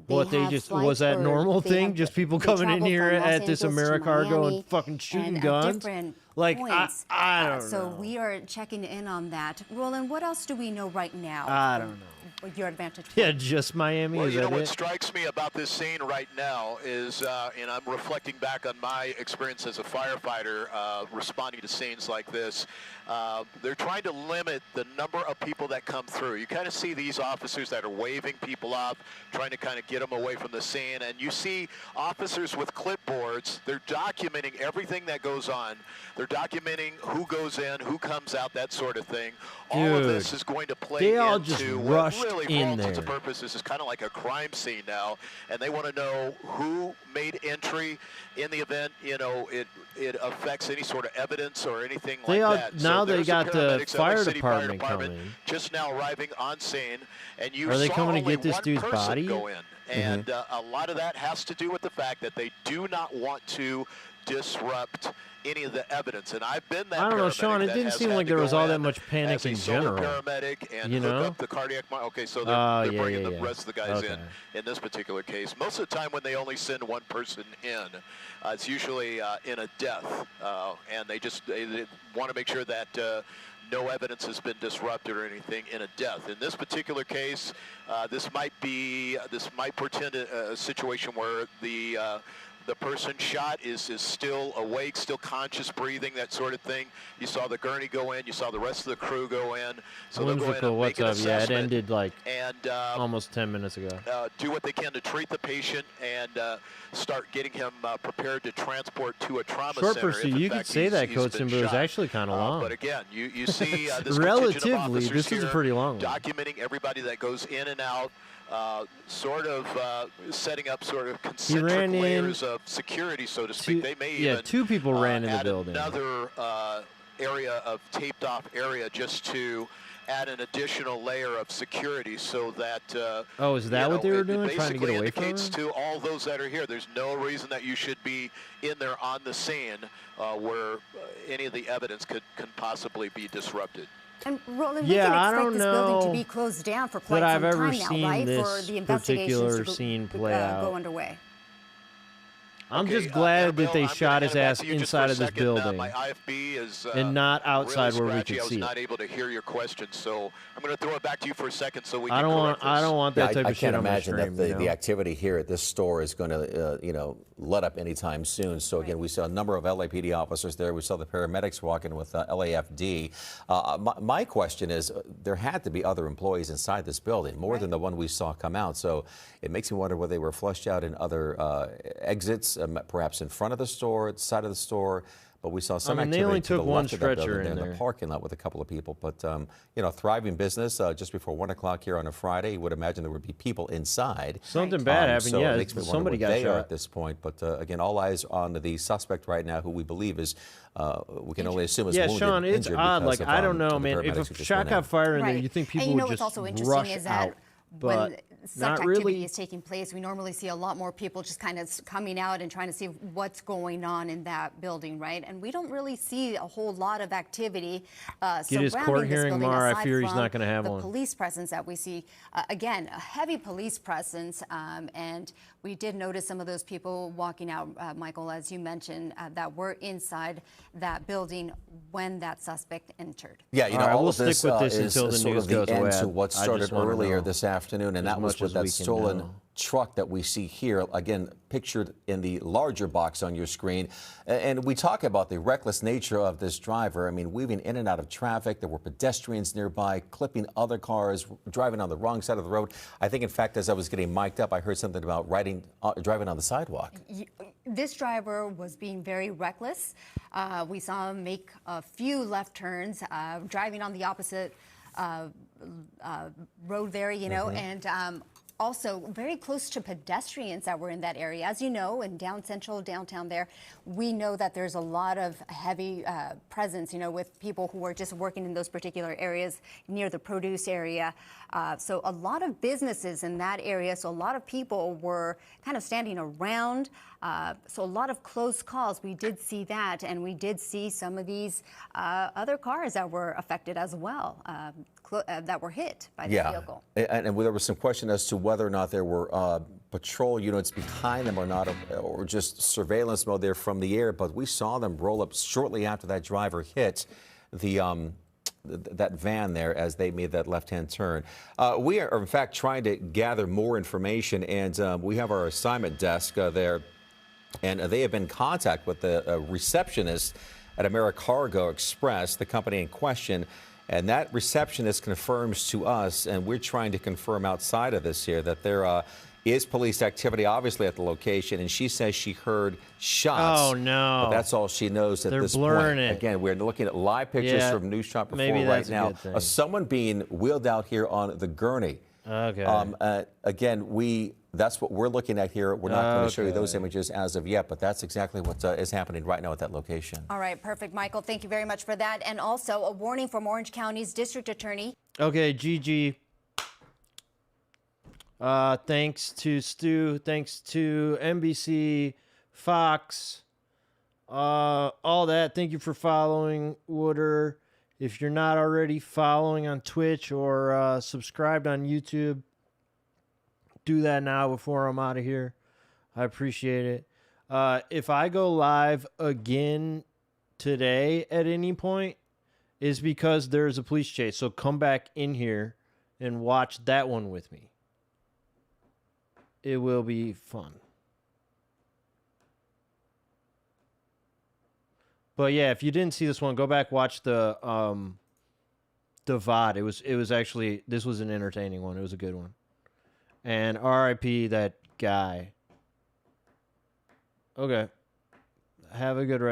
[SPEAKER 7] They
[SPEAKER 1] What they
[SPEAKER 7] have
[SPEAKER 1] just
[SPEAKER 7] flights
[SPEAKER 1] was that
[SPEAKER 7] or
[SPEAKER 1] normal
[SPEAKER 7] they
[SPEAKER 1] thing?
[SPEAKER 7] have-
[SPEAKER 1] Just people
[SPEAKER 7] they
[SPEAKER 1] coming in
[SPEAKER 7] travel
[SPEAKER 1] here
[SPEAKER 7] from Los
[SPEAKER 1] at this
[SPEAKER 7] Angeles to
[SPEAKER 1] AmeriCargo
[SPEAKER 7] Miami
[SPEAKER 1] and fucking shooting
[SPEAKER 7] and
[SPEAKER 1] guns?
[SPEAKER 7] different
[SPEAKER 1] Like
[SPEAKER 7] points.
[SPEAKER 1] I don't
[SPEAKER 7] So
[SPEAKER 1] know.
[SPEAKER 7] we are checking in on that. Roland, what else do we know right now?
[SPEAKER 1] I don't know.
[SPEAKER 7] Your advantage.
[SPEAKER 1] Yeah, just Miami.
[SPEAKER 5] Well,
[SPEAKER 1] Is
[SPEAKER 5] you know
[SPEAKER 1] that
[SPEAKER 5] what
[SPEAKER 1] it?
[SPEAKER 5] strikes me about this scene right now is, and I'm reflecting back on my experience as a firefighter responding to scenes like this, they're trying to limit the number of people that come through. You kind of see these officers that are waving people off, trying to kind of get them away from the scene, and you see officers with clipboards. They're documenting everything that goes on. They're documenting who goes in, who comes out, that sort of thing. All of this is going to play
[SPEAKER 1] they all
[SPEAKER 5] into
[SPEAKER 1] just
[SPEAKER 5] what
[SPEAKER 1] rushed
[SPEAKER 5] really, for
[SPEAKER 1] in
[SPEAKER 5] all intents and
[SPEAKER 1] there.
[SPEAKER 5] purposes, is kind of like a crime scene now, and they want to know who made entry in the event, it affects any sort of evidence or anything
[SPEAKER 1] They
[SPEAKER 5] like
[SPEAKER 1] all-
[SPEAKER 5] that.
[SPEAKER 1] now
[SPEAKER 5] So
[SPEAKER 1] they
[SPEAKER 5] there's
[SPEAKER 1] got the
[SPEAKER 5] paramedics, LA
[SPEAKER 1] fire
[SPEAKER 5] City Fire
[SPEAKER 1] department coming.
[SPEAKER 5] just now arriving on scene, and you
[SPEAKER 1] Are they
[SPEAKER 5] saw
[SPEAKER 1] coming to
[SPEAKER 5] only
[SPEAKER 1] get this
[SPEAKER 5] one
[SPEAKER 1] dude's
[SPEAKER 5] person
[SPEAKER 1] body?
[SPEAKER 5] go in, and a lot of that has to do with the fact that they do not want to disrupt any of the evidence. And I've been that
[SPEAKER 1] I don't know,
[SPEAKER 5] paramedic
[SPEAKER 1] Sean, it
[SPEAKER 5] that
[SPEAKER 1] didn't
[SPEAKER 5] has
[SPEAKER 1] seem
[SPEAKER 5] had
[SPEAKER 1] like
[SPEAKER 5] to
[SPEAKER 1] there was
[SPEAKER 5] go
[SPEAKER 1] all that
[SPEAKER 5] in
[SPEAKER 1] much panic
[SPEAKER 5] as a
[SPEAKER 1] in
[SPEAKER 5] solo
[SPEAKER 1] general.
[SPEAKER 5] paramedic and
[SPEAKER 1] You
[SPEAKER 5] hook
[SPEAKER 1] know?
[SPEAKER 5] up the cardiac okay, so
[SPEAKER 1] Oh,
[SPEAKER 5] they're
[SPEAKER 1] yeah,
[SPEAKER 5] bringing
[SPEAKER 1] yeah,
[SPEAKER 5] the
[SPEAKER 1] yeah.
[SPEAKER 5] rest of the guys
[SPEAKER 1] Okay.
[SPEAKER 5] in this particular case. Most of the time when they only send one person in, it's usually in a death, and they want to make sure that no evidence has been disrupted or anything in a death. In this particular case, this might portend a situation where the person shot is still awake, still conscious, breathing, that sort of thing. You saw the gurney go in. You saw the rest of the crew go in. So they'll go in
[SPEAKER 1] Whimsical,
[SPEAKER 5] and
[SPEAKER 1] what's
[SPEAKER 5] make an
[SPEAKER 1] up? Yeah, it
[SPEAKER 5] assessment
[SPEAKER 1] ended like
[SPEAKER 5] and
[SPEAKER 1] almost 10 minutes ago.
[SPEAKER 5] do what they can to treat the patient and start getting him prepared to transport to a trauma
[SPEAKER 1] Short
[SPEAKER 5] center.
[SPEAKER 1] pursuit,
[SPEAKER 5] if in
[SPEAKER 1] you could
[SPEAKER 5] fact
[SPEAKER 1] say
[SPEAKER 5] he's
[SPEAKER 1] that,
[SPEAKER 5] been
[SPEAKER 1] Coach, but it was
[SPEAKER 5] shot.
[SPEAKER 1] actually kind of long.
[SPEAKER 5] But again, you see this
[SPEAKER 1] Relatively,
[SPEAKER 5] contingent of officers
[SPEAKER 1] this is a
[SPEAKER 5] here
[SPEAKER 1] pretty long one.
[SPEAKER 5] documenting everybody that goes in and out, sort of setting up sort of concentric
[SPEAKER 1] ran in
[SPEAKER 5] layers of security, so to speak. They may even
[SPEAKER 1] two people ran in the
[SPEAKER 5] add
[SPEAKER 1] building.
[SPEAKER 5] another area of taped off area just to add an additional layer of security so that
[SPEAKER 1] Oh, is that what they were doing, trying to get away from
[SPEAKER 5] indicates
[SPEAKER 1] her?
[SPEAKER 5] to all those that are here, there's no reason that you should be in there on the scene where any of the evidence can possibly be disrupted.
[SPEAKER 7] And Roland,
[SPEAKER 1] Yeah,
[SPEAKER 7] we
[SPEAKER 1] I
[SPEAKER 7] can expect
[SPEAKER 1] don't
[SPEAKER 7] this building to
[SPEAKER 1] know
[SPEAKER 7] be closed down for quite
[SPEAKER 1] that
[SPEAKER 7] some
[SPEAKER 1] I've ever
[SPEAKER 7] time now,
[SPEAKER 1] seen
[SPEAKER 7] right? For
[SPEAKER 1] this
[SPEAKER 7] the investigations
[SPEAKER 1] particular
[SPEAKER 7] to
[SPEAKER 1] scene play
[SPEAKER 7] go
[SPEAKER 1] out.
[SPEAKER 7] underway.
[SPEAKER 1] I'm
[SPEAKER 5] Okay,
[SPEAKER 1] just glad that
[SPEAKER 5] Annabelle,
[SPEAKER 1] they
[SPEAKER 5] I'm
[SPEAKER 1] shot
[SPEAKER 5] gonna
[SPEAKER 1] his
[SPEAKER 5] hand it back
[SPEAKER 1] ass
[SPEAKER 5] to you just for
[SPEAKER 1] inside
[SPEAKER 5] a
[SPEAKER 1] of this
[SPEAKER 5] second.
[SPEAKER 1] building
[SPEAKER 5] My IFB is
[SPEAKER 1] and not outside
[SPEAKER 5] really
[SPEAKER 1] where we
[SPEAKER 5] scratchy.
[SPEAKER 1] could
[SPEAKER 5] I was
[SPEAKER 1] see
[SPEAKER 5] not
[SPEAKER 1] it.
[SPEAKER 5] able to hear your question, so I'm going to throw it back to you for a second so we
[SPEAKER 1] I
[SPEAKER 5] can
[SPEAKER 1] don't
[SPEAKER 5] correct
[SPEAKER 1] want. I
[SPEAKER 5] this.
[SPEAKER 1] don't want
[SPEAKER 6] Yeah,
[SPEAKER 1] that type
[SPEAKER 6] I
[SPEAKER 1] of shit
[SPEAKER 6] can't
[SPEAKER 1] on my
[SPEAKER 6] imagine
[SPEAKER 1] stream.
[SPEAKER 6] that
[SPEAKER 1] You know?
[SPEAKER 6] the activity here at this store is going to, let up anytime soon. So again, we saw a number of LAPD officers there. We saw the paramedics walking with LAFD. My question is, there had to be other employees inside this building, more than the one we saw come out. So it makes me wonder whether they were flushed out in other exits, perhaps in front of the store, at the side of the store. But we saw some
[SPEAKER 1] they
[SPEAKER 6] activity
[SPEAKER 1] only
[SPEAKER 6] to the
[SPEAKER 1] took one
[SPEAKER 6] left of that
[SPEAKER 1] stretcher
[SPEAKER 6] building
[SPEAKER 1] in
[SPEAKER 6] there in the parking lot with a couple of people. But, thriving business just before 1 o'clock here on a Friday. You would imagine there would be people inside.
[SPEAKER 1] Something bad happened.
[SPEAKER 6] So
[SPEAKER 1] Yeah,
[SPEAKER 6] it makes me wonder
[SPEAKER 1] somebody
[SPEAKER 6] what
[SPEAKER 1] got
[SPEAKER 6] they are
[SPEAKER 1] shot.
[SPEAKER 6] at this point. But again, all eyes on the suspect right now, who we believe is, we can only assume is
[SPEAKER 1] Yeah,
[SPEAKER 6] wounded,
[SPEAKER 1] Sean, it's
[SPEAKER 6] injured
[SPEAKER 1] odd.
[SPEAKER 6] because
[SPEAKER 1] Like,
[SPEAKER 6] of,
[SPEAKER 1] I don't know,
[SPEAKER 6] the
[SPEAKER 1] man.
[SPEAKER 6] paramedics
[SPEAKER 1] If
[SPEAKER 6] who
[SPEAKER 1] a
[SPEAKER 6] just
[SPEAKER 1] shot
[SPEAKER 6] went
[SPEAKER 1] got
[SPEAKER 6] in.
[SPEAKER 1] fired in there,
[SPEAKER 7] Right.
[SPEAKER 1] you think people
[SPEAKER 7] and you know
[SPEAKER 1] would
[SPEAKER 7] what's
[SPEAKER 1] just
[SPEAKER 7] also interesting
[SPEAKER 1] rush
[SPEAKER 7] is that
[SPEAKER 1] out.
[SPEAKER 7] when
[SPEAKER 1] But
[SPEAKER 7] such
[SPEAKER 1] not
[SPEAKER 7] activity
[SPEAKER 1] really.
[SPEAKER 7] is taking place, we normally see a lot more people just kind of coming out and trying to see what's going on in that building, right? And we don't really see a whole lot of activity
[SPEAKER 1] Get his
[SPEAKER 7] surrounding
[SPEAKER 1] court
[SPEAKER 7] this
[SPEAKER 1] hearing
[SPEAKER 7] building,
[SPEAKER 1] tomorrow. I
[SPEAKER 7] aside
[SPEAKER 1] fear he's
[SPEAKER 7] from
[SPEAKER 1] not gonna have
[SPEAKER 7] the
[SPEAKER 1] one.
[SPEAKER 7] police presence that we see. Again, a heavy police presence, and we did notice some of those people walking out, Michael, as you mentioned, that were inside that building when that suspect entered.
[SPEAKER 6] Yeah,
[SPEAKER 1] All right,
[SPEAKER 6] all
[SPEAKER 1] we'll
[SPEAKER 6] of this
[SPEAKER 1] stick with this
[SPEAKER 6] is
[SPEAKER 1] until the
[SPEAKER 6] sort
[SPEAKER 1] news
[SPEAKER 6] of the
[SPEAKER 1] goes
[SPEAKER 6] end
[SPEAKER 1] away.
[SPEAKER 6] to what
[SPEAKER 1] I just
[SPEAKER 6] started
[SPEAKER 1] wanna
[SPEAKER 6] earlier
[SPEAKER 1] know
[SPEAKER 6] this afternoon, and
[SPEAKER 1] as
[SPEAKER 6] that was
[SPEAKER 1] much
[SPEAKER 6] with
[SPEAKER 1] as
[SPEAKER 6] that
[SPEAKER 1] we can
[SPEAKER 6] stolen
[SPEAKER 1] know.
[SPEAKER 6] truck that we see here, again, pictured in the larger box on your screen. And we talk about the reckless nature of this driver. I mean, weaving in and out of traffic. There were pedestrians nearby, clipping other cars, driving on the wrong side of the road. I think, in fact, as I was getting mic'd up, I heard something about driving on the sidewalk.
[SPEAKER 7] This driver was being very reckless. We saw him make a few left turns, driving on the opposite road there, and also very close to pedestrians that were in that area. As you know, in downtown there, we know that there's a lot of heavy presence, with people who are just working in those particular areas near the produce area. So a lot of businesses in that area, so a lot of people were kind of standing around. So a lot of close calls. We did see that, and we did see some of these other cars that were affected as well, that were hit by the vehicle.
[SPEAKER 6] And there was some question as to whether or not there were patrol units behind them or not, or just surveillance mode there from the air. But we saw them roll up shortly after that driver hit that van there as they made that left-hand turn. We are, in fact, trying to gather more information, and we have our assignment desk there, and they have been in contact with the receptionist at AmeriCargo Express, the company in question. And that receptionist confirms to us, and we're trying to confirm outside of this here, that there is police activity, obviously, at the location. And she says she heard shots.
[SPEAKER 1] Oh, no.
[SPEAKER 6] But that's all she knows at this point.
[SPEAKER 1] They're blurring it.
[SPEAKER 6] Again, we're looking at live pictures from News Shot before
[SPEAKER 1] maybe
[SPEAKER 6] right
[SPEAKER 1] that's a
[SPEAKER 6] now.
[SPEAKER 1] good thing.
[SPEAKER 6] Someone being wheeled out here on the gurney.
[SPEAKER 1] Okay.
[SPEAKER 6] Again, that's what we're looking at here. We're not going to show you those images as of yet, but that's exactly what is happening right now at that location.
[SPEAKER 7] All right, perfect, Michael. Thank you very much for that. And also a warning from Orange County's district attorney.
[SPEAKER 1] Okay, GG. Thanks to Stu. Thanks to NBC, Fox, all that. Thank you for following Wooder. If you're not already following on Twitch or subscribed on YouTube, do that now before I'm out of here. I appreciate it. If I go live again today at any point, is because there's a police chase. So come back in here and watch that one with me. It will be fun. But yeah, if you didn't see this one, go back, watch the VOD. It was actually, this was an entertaining one. It was a good one. And RIP that guy. Okay. Have a good rest.